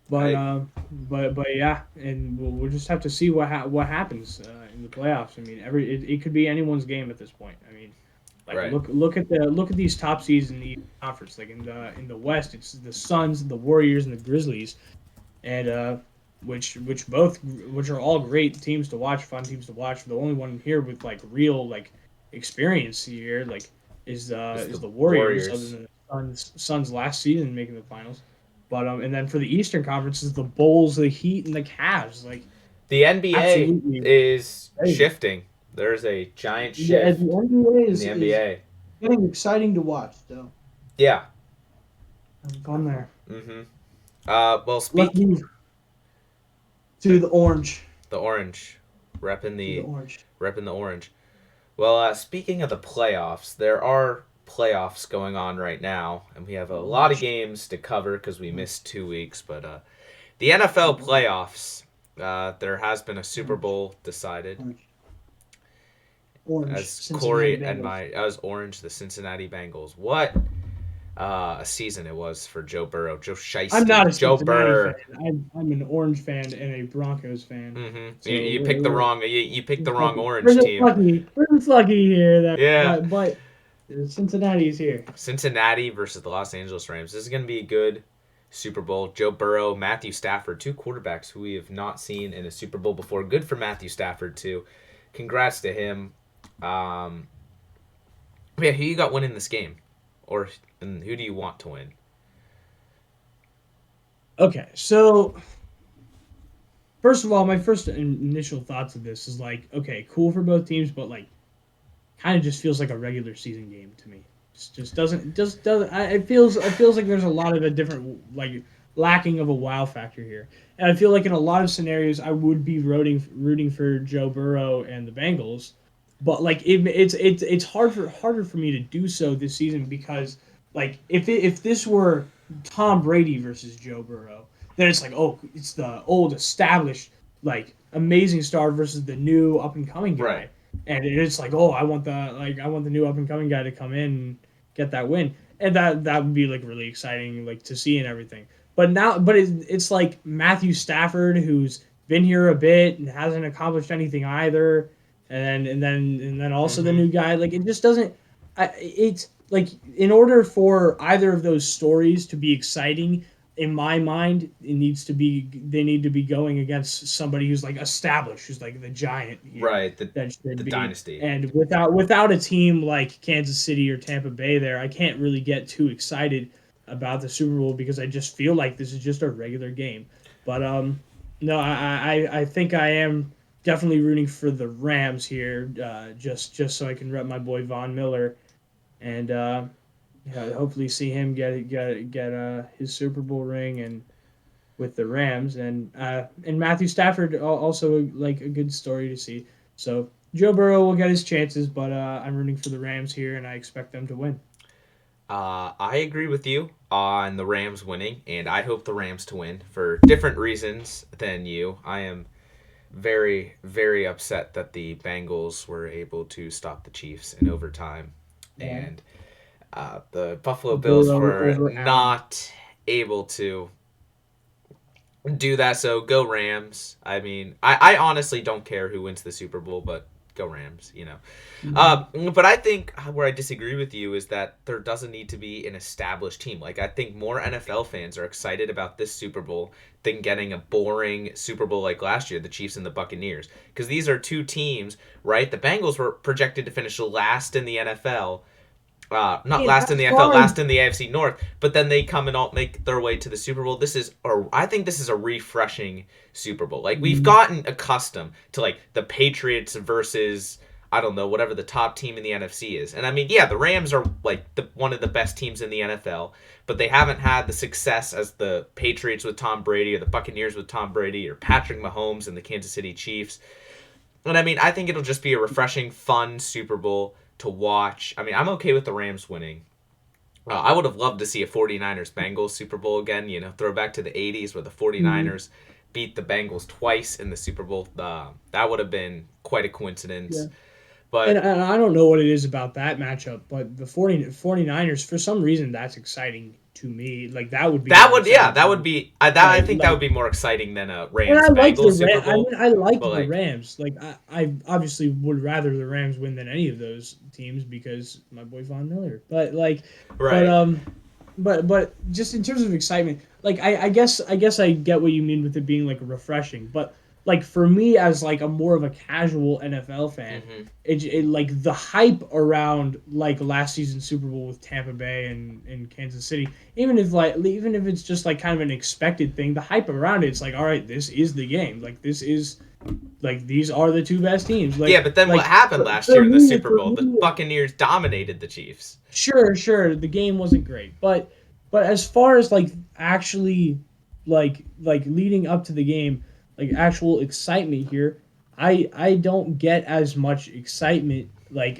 Speaker 1: Hey.
Speaker 2: but yeah, and we'll just have to see what happens in the playoffs. I mean, it could be anyone's game at this point. I mean, like
Speaker 1: Right.
Speaker 2: look at these top seeds in the conference. Like in the West, it's the Suns, the Warriors, and the Grizzlies, and which are all great teams to watch, fun teams to watch. The only one here with like real like experience here like
Speaker 1: It's
Speaker 2: is
Speaker 1: the
Speaker 2: the Warriors, other
Speaker 1: Warriors.
Speaker 2: than the Suns last season making the finals. But and then for the Eastern Conference is the Bulls, the Heat, and the Cavs. Like
Speaker 1: The NBA
Speaker 2: absolutely
Speaker 1: is
Speaker 2: crazy.
Speaker 1: shifting. There's a giant
Speaker 2: Yeah,
Speaker 1: shift
Speaker 2: the NBA
Speaker 1: in the
Speaker 2: is
Speaker 1: NBA.
Speaker 2: getting exciting to watch. So
Speaker 1: Yeah.
Speaker 2: having fun there.
Speaker 1: Mm-hmm. Well,
Speaker 2: Let's
Speaker 1: speak
Speaker 2: move to the orange.
Speaker 1: the orange, repping
Speaker 2: To the
Speaker 1: the
Speaker 2: orange.
Speaker 1: repping the orange. Well, speaking of the playoffs, there are playoffs going on right now, and we have
Speaker 2: The
Speaker 1: a lot of
Speaker 2: orange.
Speaker 1: games to cover because we
Speaker 2: Orange.
Speaker 1: missed 2 weeks. But the NFL
Speaker 2: The orange.
Speaker 1: playoffs, there has been a Super
Speaker 2: Orange.
Speaker 1: Bowl decided.
Speaker 2: Orange. Orange.
Speaker 1: As
Speaker 2: Cincinnati
Speaker 1: Corey and
Speaker 2: Bengals.
Speaker 1: as Orange, the Cincinnati Bengals. What a season it was for Joe Burrow, Joe
Speaker 2: I'm not
Speaker 1: Shiesty,
Speaker 2: a
Speaker 1: Joe
Speaker 2: Cincinnati fan.
Speaker 1: Burr.
Speaker 2: I'm an Orange fan and a Broncos fan.
Speaker 1: Mm-hmm.
Speaker 2: So
Speaker 1: You picked the wrong you picked
Speaker 2: we're
Speaker 1: the
Speaker 2: just
Speaker 1: wrong
Speaker 2: lucky. We're
Speaker 1: Orange
Speaker 2: just
Speaker 1: team.
Speaker 2: lucky. We're just lucky here that
Speaker 1: Yeah,
Speaker 2: but Cincinnati's here.
Speaker 1: Cincinnati versus the Los Angeles Rams. This is going to be a good Super Bowl. Joe Burrow, Matthew Stafford, two quarterbacks who we have not seen in a Super Bowl before. Good for Matthew Stafford too. Congrats to him. Um, yeah, who you got winning this game, or and who do you want to win?
Speaker 2: Okay, so first of all, my first initial thoughts of this is like, okay, cool for both teams, but like, kind of just feels like a regular season game to me. Just doesn't. It feels like there's a lot of a different like lacking of a wow factor here, and I feel like in a lot of scenarios I would be rooting for Joe Burrow and the Bengals, but like it's harder for me to do so this season because like if this were Tom Brady versus Joe Burrow, then it's like oh it's the old established like amazing star versus the new up and coming
Speaker 1: Right.
Speaker 2: guy, and it's like oh I want the new up and coming guy to come in get that win, and that would be like really exciting like to see and everything. But it's like Matthew Stafford, who's been here a bit and hasn't accomplished anything either, and then also the
Speaker 1: Mm-hmm.
Speaker 2: new guy. Like it just doesn't. It's like in order for either of those stories to be exciting, in my mind, they need to be going against somebody who's like established, who's like the giant here
Speaker 1: Right.
Speaker 2: that should
Speaker 1: The
Speaker 2: be.
Speaker 1: dynasty.
Speaker 2: And without a team like Kansas City or Tampa Bay there, I can't really get too excited about the Super Bowl because I just feel like this is just a regular game. But no, I think I am definitely rooting for the Rams here, just so I can rep my boy Von Miller and yeah, hopefully see him get his Super Bowl ring and with the Rams and Matthew Stafford also like a good story to see. So Joe Burrow will get his chances, but I'm rooting for the Rams here and I expect them to win.
Speaker 1: I agree with you on the Rams winning, and I hope the Rams to win for different reasons than you. I am very, very upset that the Bengals were able to stop the Chiefs in overtime,
Speaker 2: Yeah,
Speaker 1: and the Buffalo Bills
Speaker 2: Burrow
Speaker 1: were
Speaker 2: over Allen.
Speaker 1: not able to do that. So go Rams. I mean, I honestly don't care who wins the Super Bowl, but go Rams.
Speaker 2: Mhm.
Speaker 1: But I think where I disagree with you is that there doesn't need to be an established team. Like I think more NFL fans are excited about this Super Bowl than getting a boring Super Bowl like last year, the Chiefs and the Buccaneers, because these are two teams, right? The Bengals were projected to finish last in the NFL, not
Speaker 2: And
Speaker 1: last in
Speaker 2: as
Speaker 1: the NFL,
Speaker 2: far as
Speaker 1: last in the AFC North, but then they come and all make their way to the Super Bowl. I think this is a refreshing Super Bowl. Like we've
Speaker 2: mm,
Speaker 1: gotten accustomed to like the Patriots versus I don't know whatever the top team in the NFC is, and I mean yeah, the Rams are like one of the best teams in the NFL, but they haven't had the success as the Patriots with Tom Brady or the Buccaneers with Tom Brady or Patrick Mahomes and the Kansas City Chiefs. And I mean, I think it'll just be a refreshing, fun Super Bowl to watch. I mean, I'm okay with the Rams winning. I would have loved to see a 49ers Bengals Super Bowl again, throwback to the 80s where the
Speaker 2: mm,
Speaker 1: 49ers beat the Bengals twice in the Super Bowl. That would have been quite a
Speaker 2: yeah.
Speaker 1: coincidence.
Speaker 2: And,
Speaker 1: But
Speaker 2: and I don't know what it is about that matchup, but the 49ers, for some reason, that's exciting to me. Like, that would be more exciting to
Speaker 1: that would
Speaker 2: me.
Speaker 1: be, I think that
Speaker 2: Like
Speaker 1: would be more exciting than a
Speaker 2: and
Speaker 1: Rams
Speaker 2: I like
Speaker 1: Bengals
Speaker 2: the
Speaker 1: Super
Speaker 2: I
Speaker 1: Bowl.
Speaker 2: mean, I like
Speaker 1: But
Speaker 2: the
Speaker 1: like,
Speaker 2: Rams. Like, I obviously would rather the Rams win than any of those teams because my boy Von Miller. But
Speaker 1: right.
Speaker 2: but just in terms of excitement, like I guess I get what you mean with it being like refreshing, but like for me as like a more of a casual NFL fan,
Speaker 1: Hmm.
Speaker 2: it like the hype around like last season's Super Bowl with Tampa Bay and Kansas City, even if it's just like kind of an expected thing, the hype around it's like all right, this is the game, like this is like these are the two best teams,
Speaker 1: Yeah, but then what
Speaker 2: like
Speaker 1: happened last year
Speaker 2: for
Speaker 1: in the
Speaker 2: me
Speaker 1: Super
Speaker 2: for
Speaker 1: Bowl? The
Speaker 2: me
Speaker 1: Buccaneers dominated the Chiefs.
Speaker 2: sure, the game wasn't great, but as far as like actually like leading up to the game, like actual excitement here, I don't get as much excitement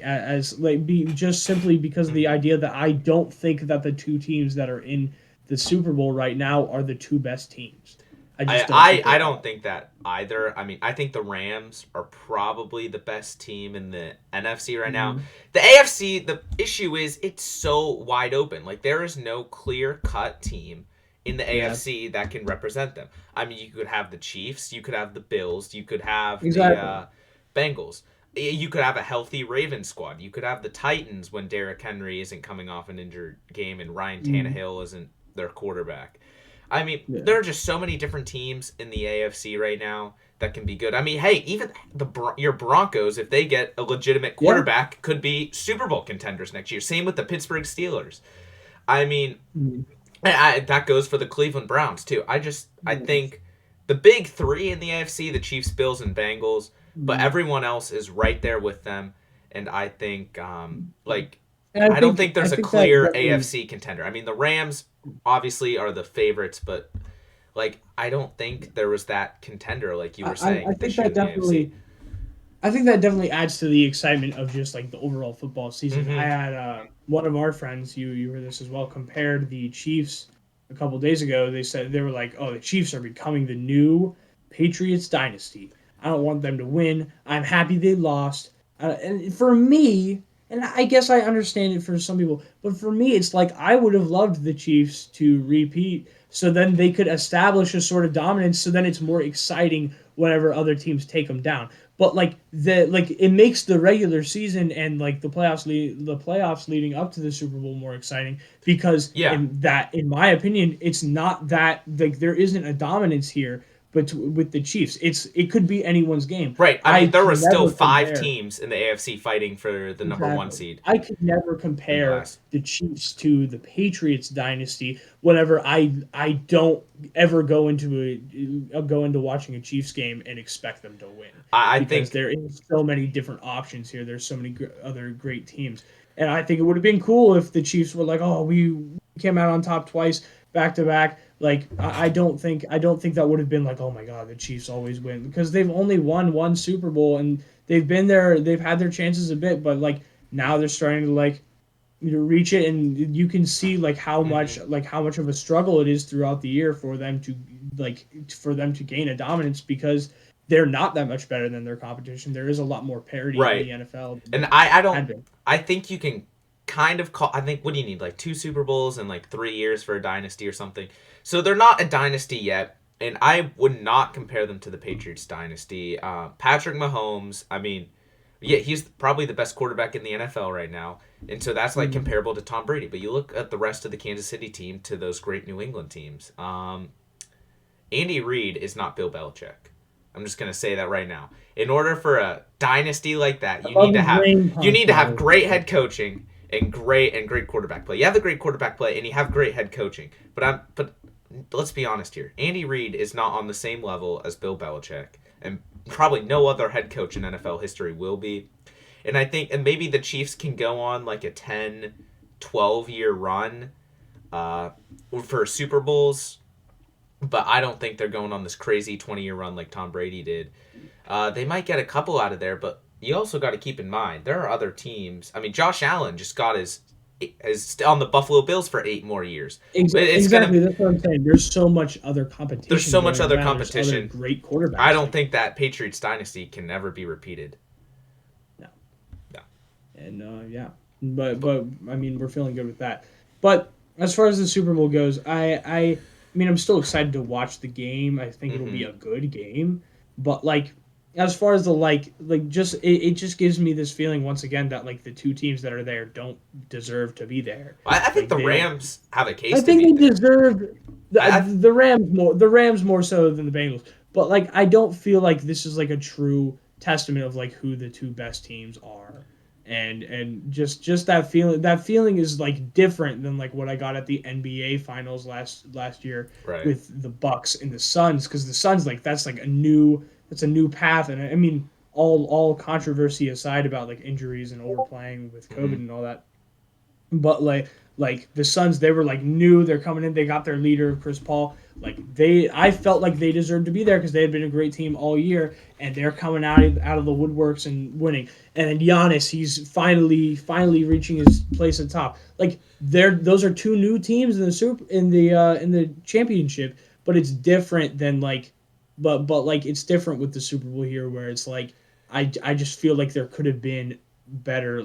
Speaker 2: as like be just simply because of the
Speaker 1: Hmm.
Speaker 2: idea that I don't think that the two teams that are in the Super Bowl right now are the two best teams. I just don't think
Speaker 1: I
Speaker 2: they
Speaker 1: don't
Speaker 2: are.
Speaker 1: think that either. I mean, I think the Rams are probably the best team in the NFC right now.
Speaker 2: Mhm.
Speaker 1: The AFC, the issue is it's so wide open. Like there is no clear cut team in the
Speaker 2: Yeah,
Speaker 1: AFC that can represent them. I mean, you could have the Chiefs, you could have the Bills, you could have the
Speaker 2: exactly.
Speaker 1: Bengals. You could have a healthy Ravens squad. You could have the Titans when Derrick Henry isn't coming off an injured game and Ryan
Speaker 2: Mhm.
Speaker 1: Tannehill isn't their quarterback. I mean,
Speaker 2: Yeah,
Speaker 1: there are just so many different teams in the AFC right now that can be good. I mean, hey, even your Broncos, if they get a legitimate
Speaker 2: yeah.
Speaker 1: quarterback, could be Super Bowl contenders next year. Same with the Pittsburgh Steelers. I mean,
Speaker 2: Mhm.
Speaker 1: that goes for the Cleveland Browns too. I
Speaker 2: Yes.
Speaker 1: think the big three in the AFC, the Chiefs, Bills, and Bengals, but
Speaker 2: Mhm.
Speaker 1: everyone else is right there with them. And I think, like,
Speaker 2: And
Speaker 1: I don't think
Speaker 2: I
Speaker 1: there's a
Speaker 2: think that
Speaker 1: clear
Speaker 2: definitely
Speaker 1: AFC contender. I mean, the Rams obviously are the favorites, but like, I don't think there was that contender, like you were
Speaker 2: I
Speaker 1: saying,
Speaker 2: think
Speaker 1: this year
Speaker 2: that
Speaker 1: in the AFC.
Speaker 2: definitely I think that definitely adds to the excitement of just like the overall football season. I
Speaker 1: Mm-hmm.
Speaker 2: had one of our friends, you heard this as well, compared the Chiefs a couple days ago. They said they were like, "Oh, the Chiefs are becoming the new Patriots dynasty. I don't want them to win. I'm happy they lost." And for me, And I guess I understand it for some people, but for me, it's like I would have loved the Chiefs to repeat, so then they could establish a sort of dominance. So then it's more exciting whenever other teams take them down. But like it makes the regular season and like the playoffs leading up to the Super Bowl more exciting because
Speaker 1: Yeah,
Speaker 2: in my opinion, it's not that like there isn't a dominance here. But with the Chiefs, it could be anyone's game.
Speaker 1: right. I
Speaker 2: I
Speaker 1: mean, there were
Speaker 2: can
Speaker 1: still
Speaker 2: never
Speaker 1: five
Speaker 2: compare.
Speaker 1: teams in the AFC fighting for the number one
Speaker 2: Exactly.
Speaker 1: seed
Speaker 2: I could never
Speaker 1: in the
Speaker 2: compare
Speaker 1: last.
Speaker 2: the Chiefs to the Patriots dynasty whenever I don't ever go into watching a Chiefs game and expect them to win
Speaker 1: I
Speaker 2: because
Speaker 1: think
Speaker 2: there is so many different options here. There's so many other great teams. And I think it would have been cool if the Chiefs were like, "Oh, we came out on top twice back to back." Like I don't think that would have been like, "Oh my God, the Chiefs always win," because they've only won one Super Bowl and they've been there, they've had their chances a bit, but like now they're starting to like reach it, and you can see
Speaker 1: mhm.
Speaker 2: like how much of a struggle it is throughout the year for them to gain a dominance because they're not that much better than their competition. There is a lot more parity in
Speaker 1: Right.
Speaker 2: the NFL than
Speaker 1: And
Speaker 2: there
Speaker 1: I don't.
Speaker 2: had been.
Speaker 1: I think you can kind of call. I think what do you need? Like two Super Bowls and like 3 years for a dynasty or something. So they're not a dynasty yet, and I would not compare them to the Patriots dynasty. Patrick Mahomes. I mean, yeah, he's probably the best quarterback in the NFL right now, and so that's like
Speaker 2: Mm.
Speaker 1: comparable to Tom Brady. But you look at the rest of the Kansas City team to those great New England teams. Andy Reid is not Bill Belichick. I'm just gonna say that right now. In order for a dynasty like that,
Speaker 2: I love his ring
Speaker 1: you
Speaker 2: pump
Speaker 1: need to have
Speaker 2: though.
Speaker 1: great head coaching and great quarterback play. You have the great quarterback play and you have great head coaching. But let's be honest here. Andy Reid is not on the same level as Bill Belichick, and probably no other head coach in NFL history will be. And I think and maybe the Chiefs can go on like a 10, 12 year run uh, for Super Bowls, but I don't think they're going on this crazy 20-year run like Tom Brady did. They might get a couple out of there, but you also got to keep in mind there are other teams. I mean, Josh Allen just got his on the Buffalo Bills for 8 more years. It's gonna
Speaker 2: Exactly, that's what I'm saying. There's so much other
Speaker 1: there's
Speaker 2: competition
Speaker 1: so much
Speaker 2: going
Speaker 1: other
Speaker 2: around. There's other
Speaker 1: competition.
Speaker 2: great
Speaker 1: I
Speaker 2: quarterbacks.
Speaker 1: don't
Speaker 2: Like
Speaker 1: think that Patriots dynasty can ever be repeated.
Speaker 2: no.
Speaker 1: Yeah,
Speaker 2: And yeah, but
Speaker 1: but
Speaker 2: I mean we're feeling good with that. But as far as the Super Bowl goes, I mean I'm still excited to watch the game. I think it'll be
Speaker 1: mm-hmm.
Speaker 2: a good game. But like as far as the just it just gives me this feeling once again that like the two teams that are there don't deserve to be there.
Speaker 1: I think
Speaker 2: Like
Speaker 1: the
Speaker 2: they don't.
Speaker 1: Rams have a
Speaker 2: I
Speaker 1: case to
Speaker 2: think
Speaker 1: be
Speaker 2: they
Speaker 1: there.
Speaker 2: deserve
Speaker 1: I
Speaker 2: the Rams more so than the Bengals. But like I don't feel like this is like a true testament of like who the two best teams are. And just that feeling is like different than like what I got at the NBA finals last year
Speaker 1: right.
Speaker 2: with the Bucks and the Suns because the Suns like that's a new path. And I mean all controversy aside about like injuries and overplaying with COVID
Speaker 1: Mm-hmm.
Speaker 2: and all that, but like the Suns, they were like new. They're coming in. They got their leader, Chris Paul. I felt like they deserved to be there because they had been a great team all year, and they're coming out of the woodworks and winning. And then Giannis, he's finally reaching his place at top. Like those are two new teams in the in the championship, but it's different than but like it's different with the Super Bowl here, where it's like I just feel like there could have been better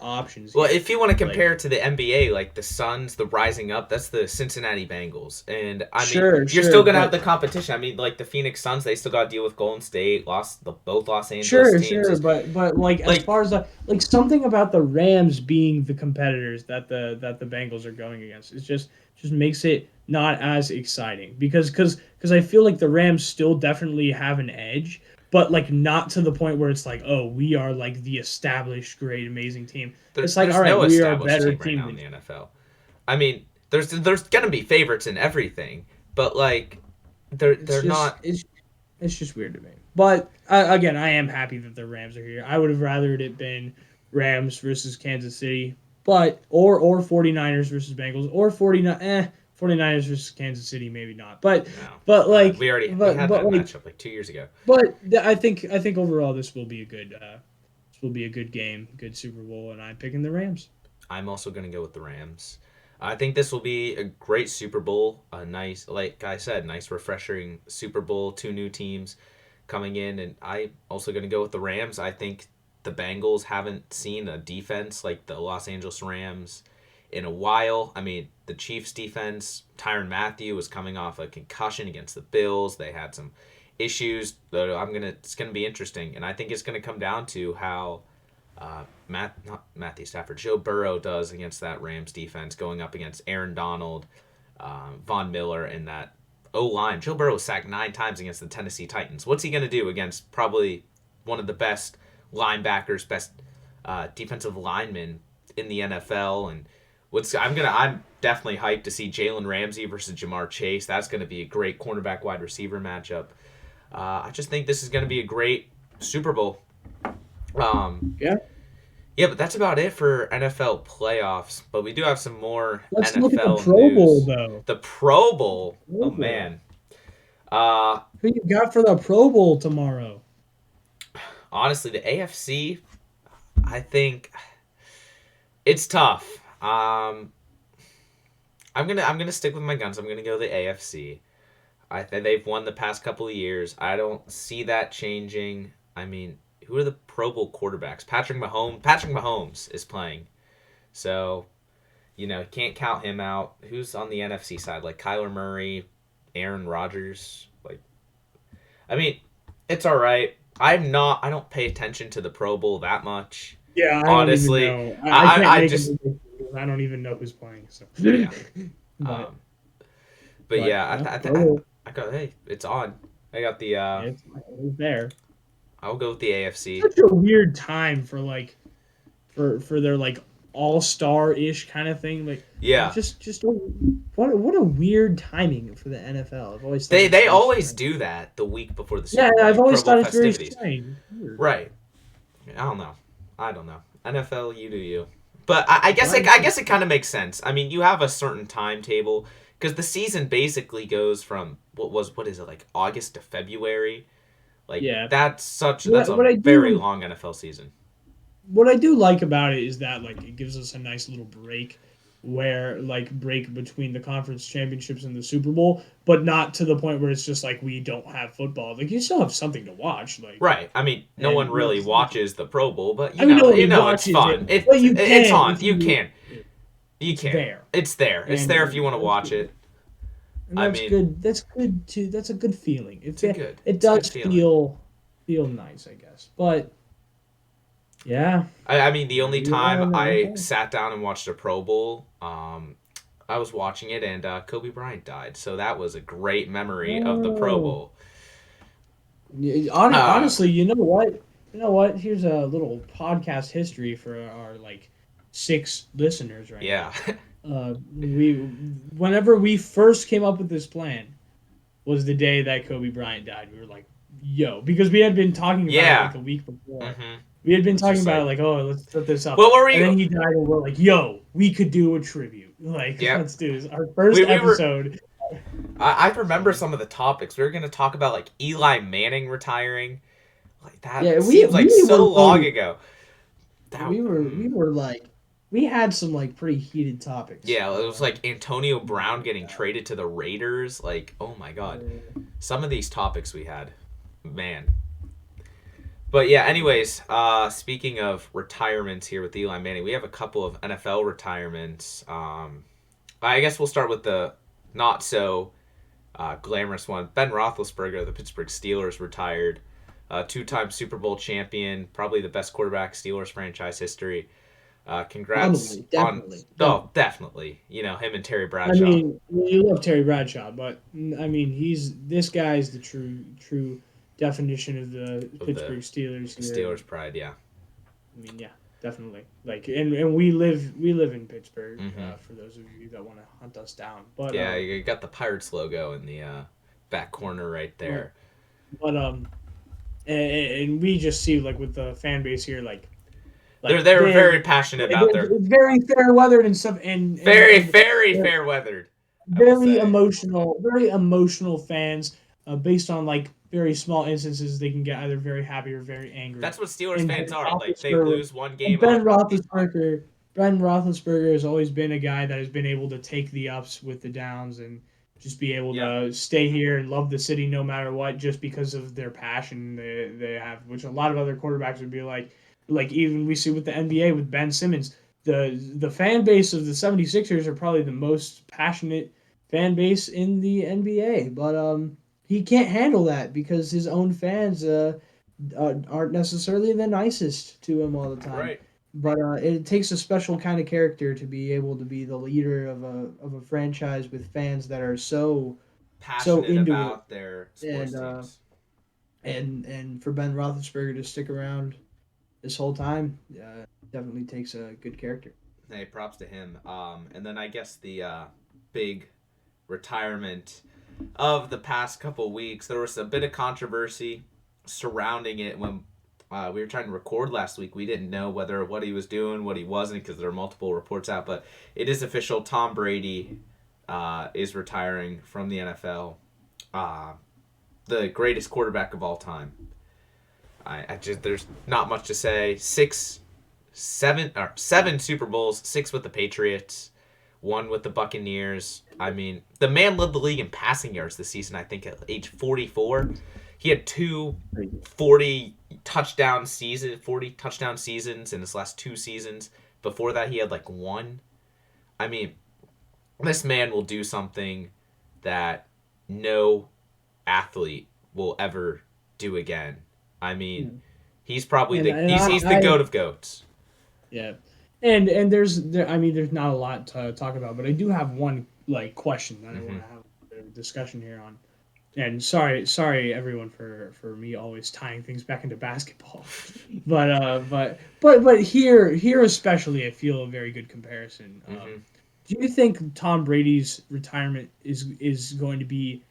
Speaker 2: options
Speaker 1: Well,
Speaker 2: here.
Speaker 1: if you want to
Speaker 2: Like
Speaker 1: compare it to the NBA, like the Suns, the rising up, that's the Cincinnati Bengals. And I mean, you're
Speaker 2: sure,
Speaker 1: still going to have
Speaker 2: but
Speaker 1: the competition. I mean, like the Phoenix Suns, they still got to deal with Golden State, lost both Los Angeles teams.
Speaker 2: but like as
Speaker 1: Like,
Speaker 2: far as like something about the Rams being the competitors that the Bengals are going against is just makes it not as exciting because I feel like the Rams still definitely have an edge, but like not to the point where it's like, oh, we are like the established great amazing team. It's like, all
Speaker 1: there's
Speaker 2: right,
Speaker 1: no
Speaker 2: we are a
Speaker 1: established
Speaker 2: better
Speaker 1: team right
Speaker 2: team
Speaker 1: now in
Speaker 2: than
Speaker 1: the
Speaker 2: you.
Speaker 1: NFL. I mean, there's going to be favorites in everything, but like they're not.
Speaker 2: It's just weird to me. But again, I am happy that the Rams are here. I would have rathered it been Rams versus Kansas City, but or 49ers versus Bengals or 49ers versus Kansas City, maybe not.
Speaker 1: No,
Speaker 2: But like
Speaker 1: we had that matchup like 2 years ago.
Speaker 2: I think overall this will be a good this will be a good game, good Super Bowl, and I'm picking the Rams.
Speaker 1: I'm also going to go with the Rams. I think this will be a great Super Bowl. A nice, like I said, nice, refreshing Super Bowl. Two new teams coming in, and I also going to go with the Rams. I think the Bengals haven't seen a defense like the Los Angeles Rams in a while. I mean, the Chiefs defense, Tyrann Mathieu was coming off a concussion against the Bills. They had some issues. It's gonna be interesting, and I think it's gonna come down to how not Matthew Stafford, Joe Burrow does against that Rams defense, going up against Aaron Donald, Von Miller, and that O line. Joe Burrow was sacked 9 times against the Tennessee Titans. What's he gonna do against probably one of the best linebackers, best defensive linemen in the NFL? And I'm definitely hyped to see Jalen Ramsey versus Jamar Chase. That's going to be a great cornerback wide receiver matchup. I just think this is going to be a great Super Bowl.
Speaker 2: Yeah.
Speaker 1: Yeah, but that's about it for NFL playoffs. But we do have some more
Speaker 2: Let's
Speaker 1: NFL
Speaker 2: look at the Pro
Speaker 1: news.
Speaker 2: Bowl, though.
Speaker 1: The Pro Bowl.
Speaker 2: Pro
Speaker 1: Oh
Speaker 2: Bowl.
Speaker 1: man.
Speaker 2: Who you got for the Pro Bowl tomorrow?
Speaker 1: Honestly, the AFC, I think it's tough. I'm gonna stick with my guns. I'm gonna go the AFC. I think they've won the past couple of years. I don't see that changing. I mean, who are the Pro Bowl quarterbacks? Patrick Mahomes is playing, so can't count him out. Who's on the NFC side? Like Kyler Murray, Aaron Rodgers. Like, I mean, it's all right. I don't pay attention to the Pro Bowl that much.
Speaker 2: Yeah,
Speaker 1: honestly,
Speaker 2: don't even know. I don't even know who's playing. So
Speaker 1: yeah.
Speaker 2: but
Speaker 1: yeah, I got it's on. I got the.
Speaker 2: It's there.
Speaker 1: I'll go with the AFC.
Speaker 2: Such a weird time for for their all-star-ish kind of thing. Like,
Speaker 1: yeah,
Speaker 2: what a weird timing for the NFL. I've always
Speaker 1: they always do that the week before the Super Bowl.
Speaker 2: Yeah, I've always thought it's very strange.
Speaker 1: Right. I don't know. NFL, you do you. But I guess it kind of makes sense. I mean, you have a certain timetable because the season basically goes from what is it, like August to February. Like, yeah, that's a very long NFL season.
Speaker 2: What I do like about it is that it gives us a nice little break where break between the conference championships and the Super Bowl, but not to the point where it's just we don't have football. You still have something to watch.
Speaker 1: Right. I mean, no one really watches the Pro Bowl, but you know it's fun. It's on. You can. It's there. It's there if you want to watch it.
Speaker 2: And that's good. That's good too. That's a good feeling. It does feel nice, I guess. But yeah.
Speaker 1: I mean, the only time I sat down and watched a Pro Bowl, I was watching it and Kobe Bryant died. So that was a great memory of the Pro Bowl.
Speaker 2: Honestly, you know what? Here's a little podcast history for our 6 listeners right
Speaker 1: now.
Speaker 2: Whenever we first came up with this plan was the day that Kobe Bryant died. We were like, yo, because we had been talking about it a week before. Mm-hmm. We had been talking about it let's set this up. And then he died and we're like, yo, we could do a tribute. Let's do this. Our first episode.
Speaker 1: I remember some of the topics. We were going to talk about Eli Manning retiring. That seems so long ago.
Speaker 2: We had some pretty heated topics.
Speaker 1: Yeah, it was Antonio Brown getting traded to the Raiders. Oh my God. Some of these topics we had. Man. But yeah, anyways, speaking of retirements here with Eli Manning, we have a couple of NFL retirements. I guess we'll start with the not so glamorous one. Ben Roethlisberger of the Pittsburgh Steelers retired. 2-time Super Bowl champion, probably the best quarterback Steelers franchise history. Congrats. Definitely. Him and Terry Bradshaw.
Speaker 2: I mean, you love Terry Bradshaw, but I mean, this guy's the true definition of the Pittsburgh Steelers.
Speaker 1: Steelers pride, yeah.
Speaker 2: I mean, yeah, definitely. And we live in Pittsburgh. Mm-hmm. For those of you that want to hunt us down, but
Speaker 1: yeah, you got the Pirates logo in the back corner right there.
Speaker 2: But and we just see with the fan base here,
Speaker 1: they're very passionate about their
Speaker 2: very fair weathered and stuff, and
Speaker 1: very fair weathered.
Speaker 2: Very emotional fans. Based on very small instances, they can get either very happy or very angry.
Speaker 1: That's what Steelers fans are. They lose one game.
Speaker 2: Ben Roethlisberger has always been a guy that has been able to take the ups with the downs and just be able to stay here and love the city no matter what, just because of their passion they have, which a lot of other quarterbacks would be like, Like even we see with the NBA with Ben Simmons, the fan base of the 76ers are probably the most passionate fan base in the NBA, but he can't handle that because his own fans aren't necessarily the nicest to him all the time.
Speaker 1: Right.
Speaker 2: But it takes a special kind of character to be able to be the leader of a franchise with fans that are so
Speaker 1: Passionate
Speaker 2: into it,
Speaker 1: about their sports
Speaker 2: and
Speaker 1: teams.
Speaker 2: and for Ben Roethlisberger to stick around this whole time definitely takes a good character.
Speaker 1: Hey, props to him. And then I guess the big retirement of the past couple weeks, there was a bit of controversy surrounding it when we were trying to record last week. We didn't know whether what he was doing, what he wasn't, because there are multiple reports out. But it is official. Tom Brady is retiring from the NFL. Uh, the greatest quarterback of all time. I just there's not much to say. Seven Super Bowls, six with the Patriots, one with the Buccaneers. I mean, the man led the league in passing yards this season. I think at age 44, he had 40 touchdown seasons in his last two seasons. Before that, he had like one. I mean, this man will do something that no athlete will ever do again. I mean, he's probably
Speaker 2: And,
Speaker 1: the
Speaker 2: and
Speaker 1: he's the goat of goats.
Speaker 2: yeah, and I mean there's not a lot to talk about, but I do have one like question that I want to have a discussion here on. And sorry everyone for me always tying things back into basketball, but here especially I feel a very good comparison. Do you think Tom Brady's retirement is going to be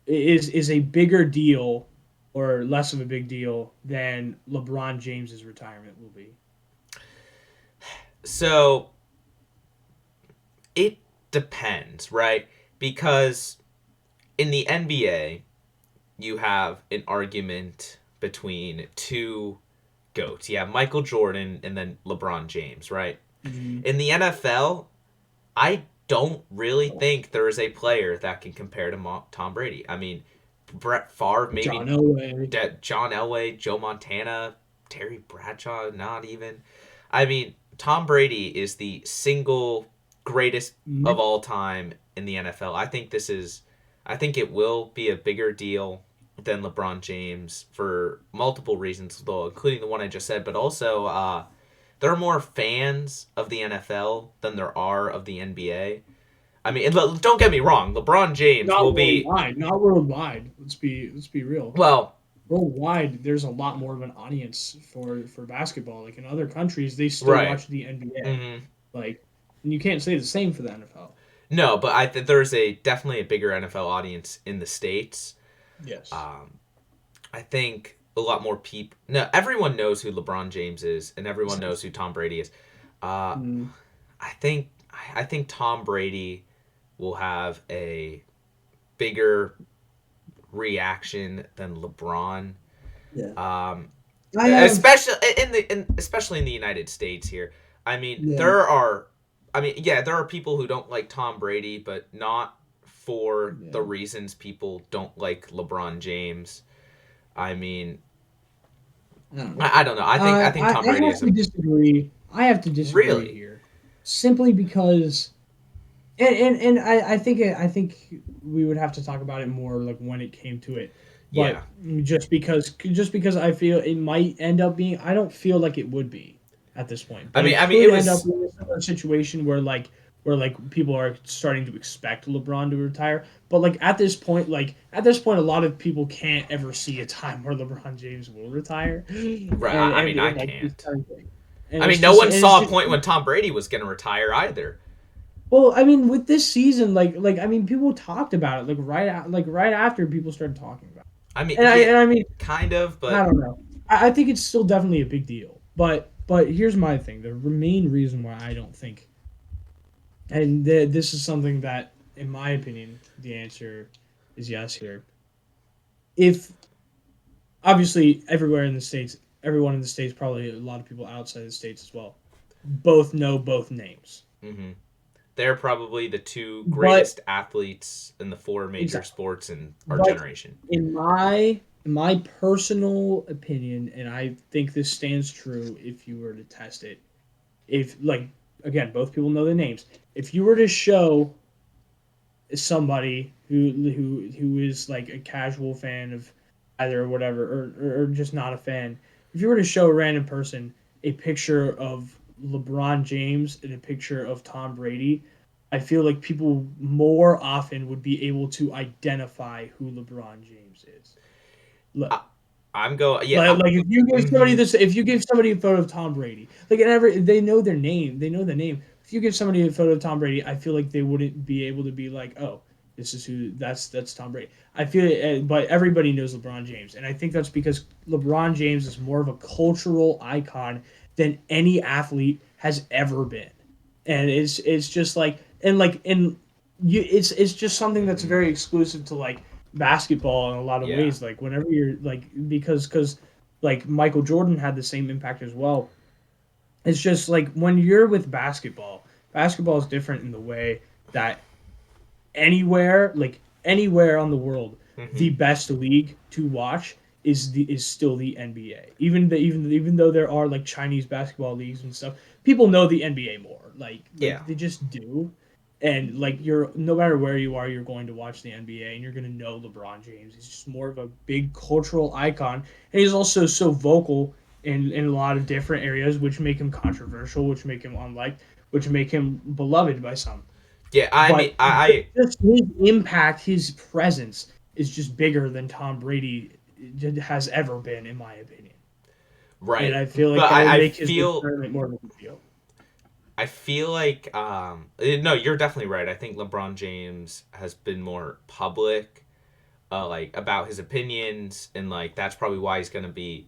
Speaker 2: is a bigger deal or less of a big deal than LeBron James's retirement will be?
Speaker 1: So it depends, right? Because in the NBA, you have an argument between two goats. You have Michael Jordan and then LeBron James, right?
Speaker 2: Mm-hmm.
Speaker 1: In the NFL, I don't really think there is a player that can compare to Tom Brady. I mean, Brett Favre,
Speaker 2: John
Speaker 1: maybe
Speaker 2: Elway.
Speaker 1: John Elway, Joe Montana, Terry Bradshaw, not even. I mean, Tom Brady is the single greatest of all time in the NFL. I think it will be a bigger deal than LeBron James for multiple reasons, though, including the one I just said, but also there are more fans of the NFL than there are of the NBA. I mean, don't get me wrong, LeBron James
Speaker 2: Not
Speaker 1: will be
Speaker 2: worldwide, not worldwide. Let's be real.
Speaker 1: well,
Speaker 2: Worldwide, there's a lot more of an audience for basketball. Like in other countries, they still
Speaker 1: right.
Speaker 2: watch the NBA.
Speaker 1: Mm-hmm.
Speaker 2: Like, and you can't say the same for the NFL.
Speaker 1: No, but I think there's definitely a bigger NFL audience in the States.
Speaker 2: Yes.
Speaker 1: I think a lot more people. No, everyone knows who LeBron James is, and everyone knows who Tom Brady is.
Speaker 2: Mm.
Speaker 1: I think Tom Brady will have a bigger reaction than LeBron.
Speaker 2: Yeah.
Speaker 1: Especially in the United States here. I mean,
Speaker 2: Yeah.
Speaker 1: there are people who don't like Tom Brady, but not for the reasons people don't like LeBron James. I mean, I don't know. I think Tom Brady is
Speaker 2: disagree. I have to disagree
Speaker 1: really
Speaker 2: here, simply because, and I think we would have to talk about it more like when it came to it. But just because I feel it might end up being, I don't feel like it would be at this point. But
Speaker 1: I
Speaker 2: it
Speaker 1: mean,
Speaker 2: could
Speaker 1: it
Speaker 2: end up
Speaker 1: was
Speaker 2: in a similar situation where people are starting to expect LeBron to retire. But at this point, a lot of people can't ever see a time where LeBron James will retire.
Speaker 1: right. I mean, I can't.
Speaker 2: And
Speaker 1: I
Speaker 2: it's
Speaker 1: mean, no
Speaker 2: just,
Speaker 1: one
Speaker 2: and it's
Speaker 1: saw a
Speaker 2: just,
Speaker 1: point when Tom Brady was going to retire either.
Speaker 2: well, I mean, with this season, I mean, people talked about it right after people started talking about it.
Speaker 1: I mean,
Speaker 2: And I mean,
Speaker 1: kind of,
Speaker 2: I
Speaker 1: but
Speaker 2: don't know. I think it's still definitely a big deal. But here's my thing: the main reason why I don't think, and this is something that, in my opinion, the answer is yes here. If obviously everywhere in the states, everyone in the states, probably a lot of people outside the states as well, both know both names.
Speaker 1: mm-hmm. They're probably the two
Speaker 2: But
Speaker 1: greatest athletes in the four major
Speaker 2: exactly.
Speaker 1: sports in our
Speaker 2: But
Speaker 1: generation.
Speaker 2: in my my personal opinion, and I think this stands true if you were to test it. If like again, both people know the names. If you were to show somebody who is like a casual fan of either or whatever, or just not a fan, if you were to show a random person a picture of LeBron James and a picture of Tom Brady, I feel like people more often would be able to identify who LeBron James is.
Speaker 1: I, I'm going. Yeah.
Speaker 2: Like if you give somebody
Speaker 1: Mhm.
Speaker 2: this, if you give somebody a photo of Tom Brady, like and every they know their name, they know the name. If you give somebody a photo of Tom Brady, I feel like they wouldn't be able to be like, oh, this is who that's Tom Brady. I feel, but everybody knows LeBron James, and I think that's because LeBron James is more of a cultural icon than any athlete has ever been, and it's just like and you it's just something that's
Speaker 1: Mhm.
Speaker 2: very exclusive to like basketball in a lot of
Speaker 1: Yeah.
Speaker 2: ways. Like whenever you're like because like Michael Jordan had the same impact as well. It's just like when you're with basketball, basketball is different in the way that anywhere on the world, the
Speaker 1: Mhm.
Speaker 2: best league to watch is still the NBA. Even though there are like Chinese basketball leagues and stuff, people know the NBA more.
Speaker 1: Yeah.
Speaker 2: They just do. And like you're no matter where you are, you're going to watch the NBA and you're going to know LeBron James. He's just more of a big cultural icon, and he's also so vocal in a lot of different areas, which make him controversial, which make him unliked, which make him beloved by some.
Speaker 1: Yeah. I mean,
Speaker 2: But
Speaker 1: I
Speaker 2: just his impact, his presence is just bigger than Tom Brady has ever been, in my opinion. And
Speaker 1: right,
Speaker 2: I feel like
Speaker 1: but
Speaker 2: that would
Speaker 1: I
Speaker 2: make his
Speaker 1: feel
Speaker 2: retirement more of a big deal.
Speaker 1: I feel like no, you're definitely right. I think LeBron James has been more public, like about his opinions, and like that's probably why he's gonna be,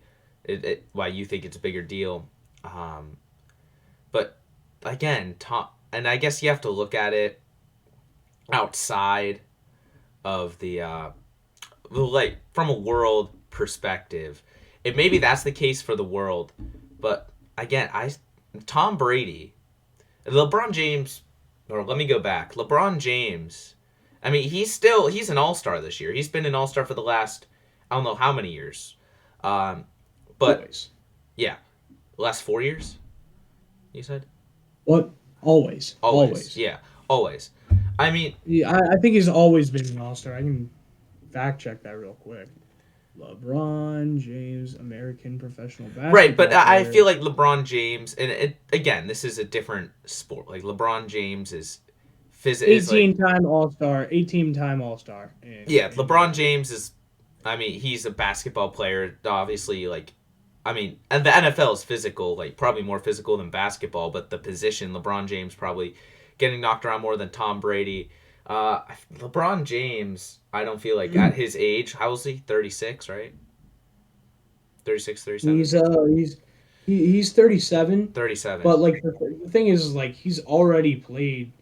Speaker 1: why you think it's a bigger deal. Um, but again, Tom, and I guess you have to look at it outside of the like from a world perspective. It maybe that's the case for the world, but again, I Tom Brady, LeBron James, or let me go back. LeBron James, I mean, he's an all star this year. He's been an all star for the last I don't know how many years, um, but
Speaker 2: Always.
Speaker 1: yeah, last 4 years. You said
Speaker 2: What? Always.
Speaker 1: always,
Speaker 2: Always.
Speaker 1: yeah, always. I mean,
Speaker 2: Yeah, I think he's always been an all-star. I can fact check that real quick. LeBron James, American professional
Speaker 1: right, but
Speaker 2: basketball
Speaker 1: I
Speaker 2: player.
Speaker 1: feel like LeBron James, and again, this is a different sport. Like LeBron James is like
Speaker 2: 18-time All-Star, 18-time All-Star
Speaker 1: yeah,
Speaker 2: in
Speaker 1: LeBron
Speaker 2: basketball.
Speaker 1: James is. I mean, he's a basketball player. Obviously, like, I mean, and the NFL is physical, like probably more physical than basketball. But the position, LeBron James probably getting knocked around more than Tom Brady. LeBron James, I don't feel like at his age, how old is he? 36, right? 36, 37?
Speaker 2: He's he's 37,
Speaker 1: 37.
Speaker 2: but like the thing is like he's already played.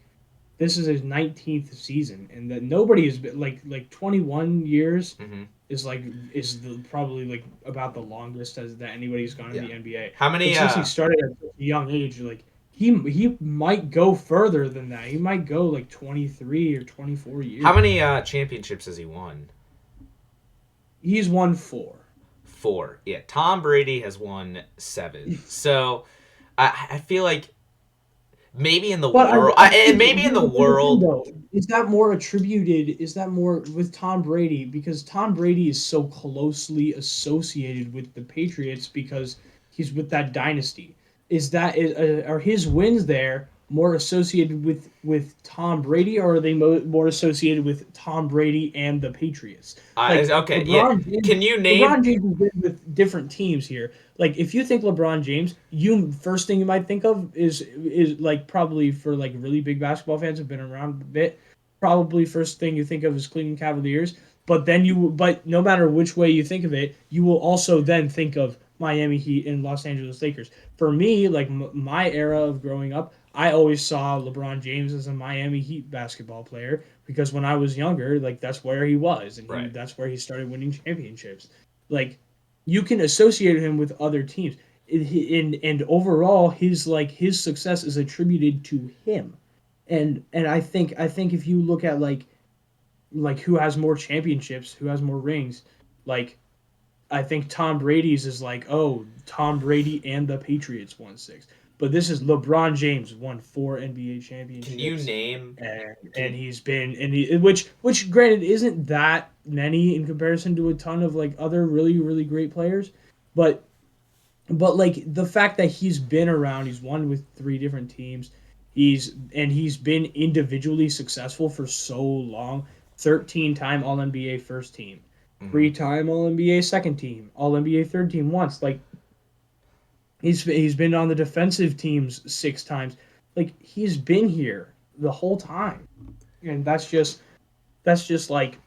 Speaker 2: This is his 19th season, and that nobody has been like 21 years
Speaker 1: Mm-hmm.
Speaker 2: is like is the probably like about the longest as that anybody's gone in
Speaker 1: Yeah.
Speaker 2: the NBA.
Speaker 1: How
Speaker 2: But
Speaker 1: many?
Speaker 2: since he started at such a young age, like he might go further than that. He might go like 23 or 24
Speaker 1: How
Speaker 2: years.
Speaker 1: many championships has he won?
Speaker 2: He's won four.
Speaker 1: Four. Yeah. Tom Brady has won seven. So I feel like maybe in the
Speaker 2: But
Speaker 1: world,
Speaker 2: I
Speaker 1: and
Speaker 2: think
Speaker 1: maybe in the
Speaker 2: here's the thing
Speaker 1: world,
Speaker 2: though, is that more attributed? Is that more with Tom Brady because Tom Brady is so closely associated with the Patriots because he's with that dynasty? Are his wins there more associated with Tom Brady, or are they more associated with Tom Brady and the Patriots? Like
Speaker 1: okay, yeah. Can you name?
Speaker 2: LeBron James has been with different teams here. Like if you think LeBron James, you first thing you might think of is like probably for like really big basketball fans who've been around a bit. Probably first thing you think of is Cleveland Cavaliers. But no matter which way you think of it, you will also then think of Miami Heat and Los Angeles Lakers. For me, like my era of growing up, I always saw LeBron James as a Miami Heat basketball player because when I was younger, like that's where he was, and he
Speaker 1: Right.
Speaker 2: that's where he started winning championships. Like you can associate him with other teams. And overall, his success is attributed to him. And I think if you look at like who has more championships, who has more rings, like I think Tom Brady's is like, oh, Tom Brady and the Patriots won six, but this is LeBron James won four NBA
Speaker 1: Can you
Speaker 2: championships,
Speaker 1: name?
Speaker 2: and
Speaker 1: Can
Speaker 2: he's been and which granted isn't that many in comparison to a ton of like other really great players, but like the fact that he's been around, he's won with three different teams, he's been individually successful for so long. 13-time All NBA first team,
Speaker 1: mhm.
Speaker 2: 3-time All NBA second team, All NBA third team once. Like he's been on the defensive teams 6 times. Like he's been here the whole time, and that's just like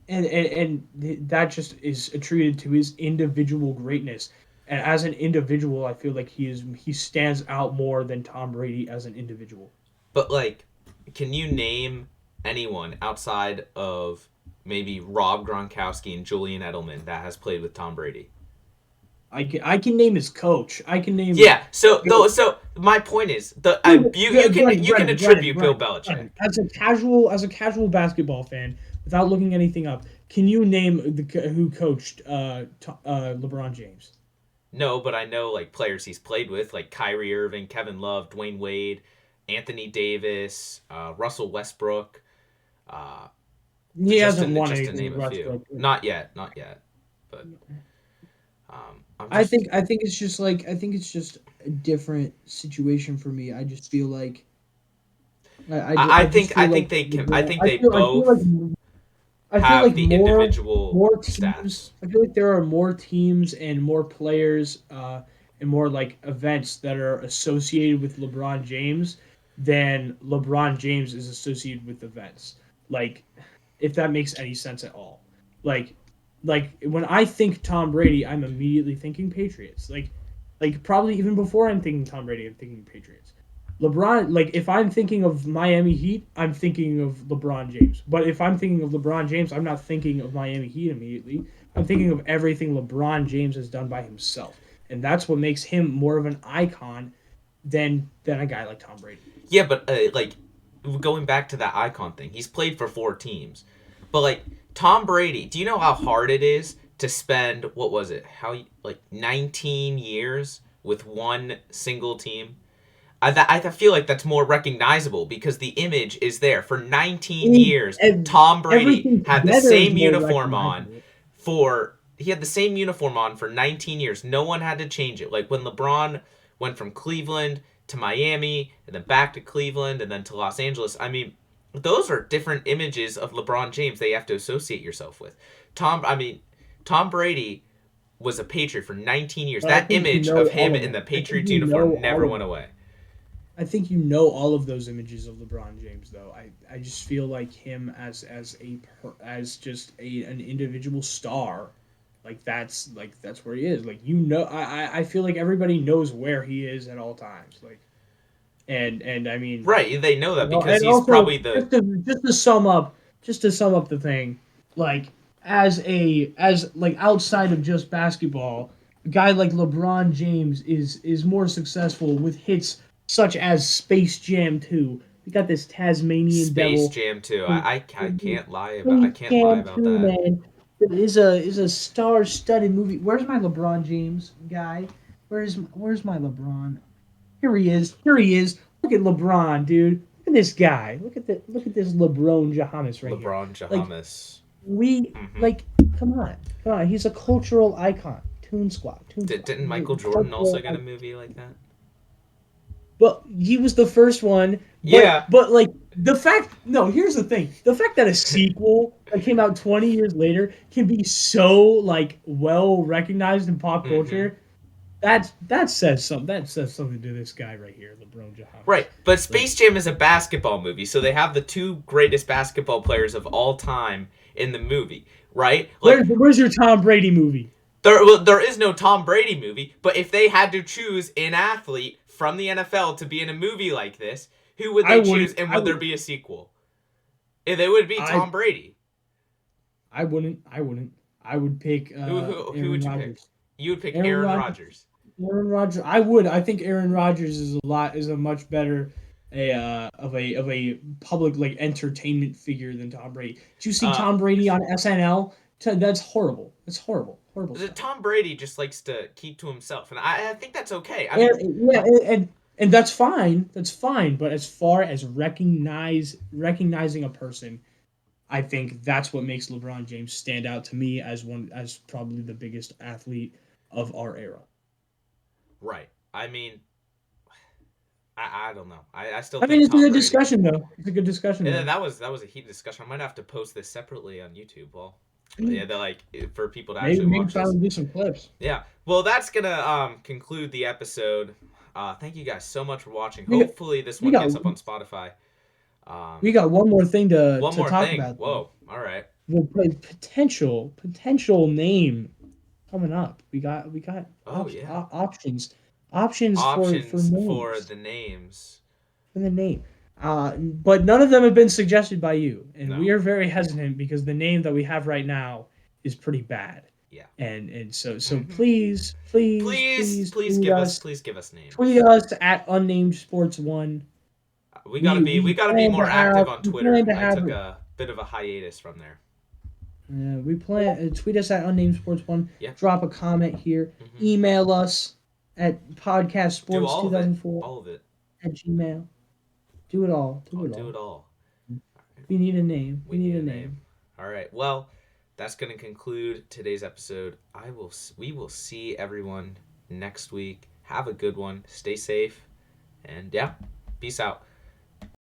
Speaker 2: and that just is attributed to his individual greatness. And as an individual, I feel like he stands out more than Tom Brady as an individual.
Speaker 1: But like, can you name anyone outside of maybe Rob Gronkowski and Julian Edelman that has played with Tom Brady?
Speaker 2: I can name his coach. I can name
Speaker 1: Yeah. So though, so my point is the you can attribute Bill Belichick.
Speaker 2: As a casual basketball fan, without looking anything up, can you name who coached LeBron James?
Speaker 1: No, but I know like players he's played with, like Kyrie Irving, Kevin Love, Dwayne Wade, Anthony Davis, Russell Westbrook, uh,
Speaker 2: He hasn't won
Speaker 1: just to
Speaker 2: anything
Speaker 1: name
Speaker 2: with
Speaker 1: a few.
Speaker 2: Westbrook.
Speaker 1: Not yet, not yet. But I'm
Speaker 2: I
Speaker 1: just
Speaker 2: think I think it's just like I think it's just a different situation for me. I just feel like I just
Speaker 1: I
Speaker 2: feel like
Speaker 1: think they can. I
Speaker 2: LeBron.
Speaker 1: think they both
Speaker 2: I feel
Speaker 1: have
Speaker 2: like
Speaker 1: the
Speaker 2: more
Speaker 1: individual
Speaker 2: more teams.
Speaker 1: stats.
Speaker 2: I feel like there are more teams and more players and more like events that are associated with LeBron James than LeBron James is associated with events. Like if that makes any sense at all. Like when I think Tom Brady, I'm immediately thinking Patriots. Like probably even before I'm thinking Tom Brady, I'm thinking Patriots. LeBron, like if I'm thinking of Miami Heat, I'm thinking of LeBron James. But if I'm thinking of LeBron James, I'm not thinking of Miami Heat immediately. I'm thinking of everything LeBron James has done by himself, and that's what makes him more of an icon than a guy like Tom Brady.
Speaker 1: Yeah, but like going back to that icon thing, he's played for four teams. But like Tom Brady, do you know how hard it is to spend what was it? How like 19 years with one single team? I feel like that's more recognizable because the image is there. For 19 years, Tom Brady
Speaker 2: Everything
Speaker 1: had the
Speaker 2: together is
Speaker 1: same
Speaker 2: more
Speaker 1: uniform on
Speaker 2: recognizable.
Speaker 1: he had the same uniform on for 19 years. No one had to change it. Like when LeBron went from Cleveland to Miami and then back to Cleveland and then to Los Angeles. I mean, those are different images of LeBron James that you have to associate yourself with. Tom Brady was a Patriot for 19 years.
Speaker 2: But I
Speaker 1: That
Speaker 2: think you
Speaker 1: image
Speaker 2: know
Speaker 1: of
Speaker 2: all
Speaker 1: him
Speaker 2: of
Speaker 1: in the
Speaker 2: them. I think
Speaker 1: Patriots
Speaker 2: you
Speaker 1: uniform
Speaker 2: know
Speaker 1: never
Speaker 2: all of
Speaker 1: went
Speaker 2: them.
Speaker 1: away.
Speaker 2: I think you know all of those images of LeBron James, though. I just feel like him as just an individual star, like that's where he is. Like I feel like everybody knows where he is at all times. Like and I mean,
Speaker 1: Right, they know that because
Speaker 2: and
Speaker 1: he's
Speaker 2: also
Speaker 1: probably the
Speaker 2: just to sum up the thing, like as like outside of just basketball, a guy like LeBron James is more successful with hits such as Space Jam 2. We got this Tasmanian
Speaker 1: Space
Speaker 2: devil.
Speaker 1: Jam too.
Speaker 2: And
Speaker 1: I
Speaker 2: Space
Speaker 1: can't lie
Speaker 2: Jam
Speaker 1: about
Speaker 2: 2,
Speaker 1: that.
Speaker 2: man. It is a star-studded movie. Where's my LeBron James guy? Where's my LeBron? Here he is. Here he is. Look at LeBron, dude. Look at this guy. Look at this LeBron James right here.
Speaker 1: LeBron
Speaker 2: Like
Speaker 1: James.
Speaker 2: we
Speaker 1: Hmm.
Speaker 2: like come on. Come on. He's a cultural icon. Toon Squad. Toon Squad.
Speaker 1: Didn't
Speaker 2: He's a
Speaker 1: Michael Jordan also
Speaker 2: cultural
Speaker 1: get a
Speaker 2: icon.
Speaker 1: movie like that?
Speaker 2: But he was the first one. But
Speaker 1: Yeah.
Speaker 2: but like the fact no, here's the thing. The fact that a sequel that came out 20 years later can be so like well recognized in pop
Speaker 1: Hmm.
Speaker 2: culture, that says something to this guy right here, LeBron James.
Speaker 1: Right, but
Speaker 2: Like
Speaker 1: Space Jam is a basketball movie, so they have the two greatest basketball players of all time in the movie, right? Like
Speaker 2: where's your Tom Brady movie?
Speaker 1: there is no Tom Brady movie, but if they had to choose an athlete from the NFL to be in a movie like this, who would
Speaker 2: I
Speaker 1: they choose,
Speaker 2: wouldn't.
Speaker 1: and
Speaker 2: I
Speaker 1: would there
Speaker 2: would.
Speaker 1: be a sequel? If it would be
Speaker 2: I
Speaker 1: Tom Brady.
Speaker 2: I wouldn't. I wouldn't. I would pick
Speaker 1: Who
Speaker 2: Aaron
Speaker 1: would you pick?
Speaker 2: Rodgers.
Speaker 1: You would pick
Speaker 2: Aaron
Speaker 1: Aaron
Speaker 2: Rodgers.
Speaker 1: Rodgers.
Speaker 2: Aaron Rodgers. I would. I think Aaron Rodgers is a much better of a public like entertainment figure than Tom Brady. Did you see
Speaker 1: Uh,
Speaker 2: Tom Brady on SNL? That's horrible. It's horrible. Horrible stuff.
Speaker 1: Tom Brady just likes to keep to himself, and I think that's okay. I mean,
Speaker 2: And yeah, and that's fine. That's fine. But as far as recognizing a person, I think that's what makes LeBron James stand out to me as probably the biggest athlete of our era.
Speaker 1: right. I mean, I don't know. I still
Speaker 2: I mean,
Speaker 1: think
Speaker 2: it's a
Speaker 1: Tom
Speaker 2: good
Speaker 1: Brady.
Speaker 2: discussion though. It's a good discussion
Speaker 1: And
Speaker 2: though.
Speaker 1: that was a heated discussion. I might have to post this separately on YouTube. Well, yeah, they're like for people to
Speaker 2: Maybe
Speaker 1: actually
Speaker 2: maybe
Speaker 1: watch this.
Speaker 2: finally do some clips.
Speaker 1: Yeah. Well, that's gonna conclude the episode. Thank you guys so much for watching.
Speaker 2: We got
Speaker 1: Hopefully this
Speaker 2: we
Speaker 1: one
Speaker 2: got
Speaker 1: gets up on Spotify.
Speaker 2: we
Speaker 1: Um,
Speaker 2: got one more thing
Speaker 1: one
Speaker 2: to
Speaker 1: more
Speaker 2: talk
Speaker 1: thing.
Speaker 2: about though.
Speaker 1: Whoa. All right.
Speaker 2: The potential name coming up. We got
Speaker 1: Oh yeah.
Speaker 2: options for
Speaker 1: Options for
Speaker 2: names
Speaker 1: the names.
Speaker 2: for the name. But none of them have been suggested by you, and we
Speaker 1: No.
Speaker 2: are very hesitant because the name that we have right now is pretty bad.
Speaker 1: Yeah.
Speaker 2: And so
Speaker 1: Hmm.
Speaker 2: please
Speaker 1: Please give us
Speaker 2: tweet
Speaker 1: names.
Speaker 2: us at unnamed sports one.
Speaker 1: We gotta be more active on
Speaker 2: We
Speaker 1: Twitter.
Speaker 2: plan to
Speaker 1: I
Speaker 2: have
Speaker 1: took a bit of a hiatus from there.
Speaker 2: we plan tweet us at unnamed sports one.
Speaker 1: Yeah.
Speaker 2: Drop a comment here.
Speaker 1: Hmm.
Speaker 2: Email us at
Speaker 1: Do all of it.
Speaker 2: podcastsports2004
Speaker 1: All of it.
Speaker 2: at Gmail. Do it all. Do
Speaker 1: I'll
Speaker 2: it
Speaker 1: do
Speaker 2: all.
Speaker 1: it all.
Speaker 2: We need a name.
Speaker 1: We
Speaker 2: We need
Speaker 1: need
Speaker 2: a
Speaker 1: a name.
Speaker 2: name.
Speaker 1: All right. Well, that's going to conclude today's episode. We will see everyone next week. Have a good one. Stay safe. And yeah, peace out.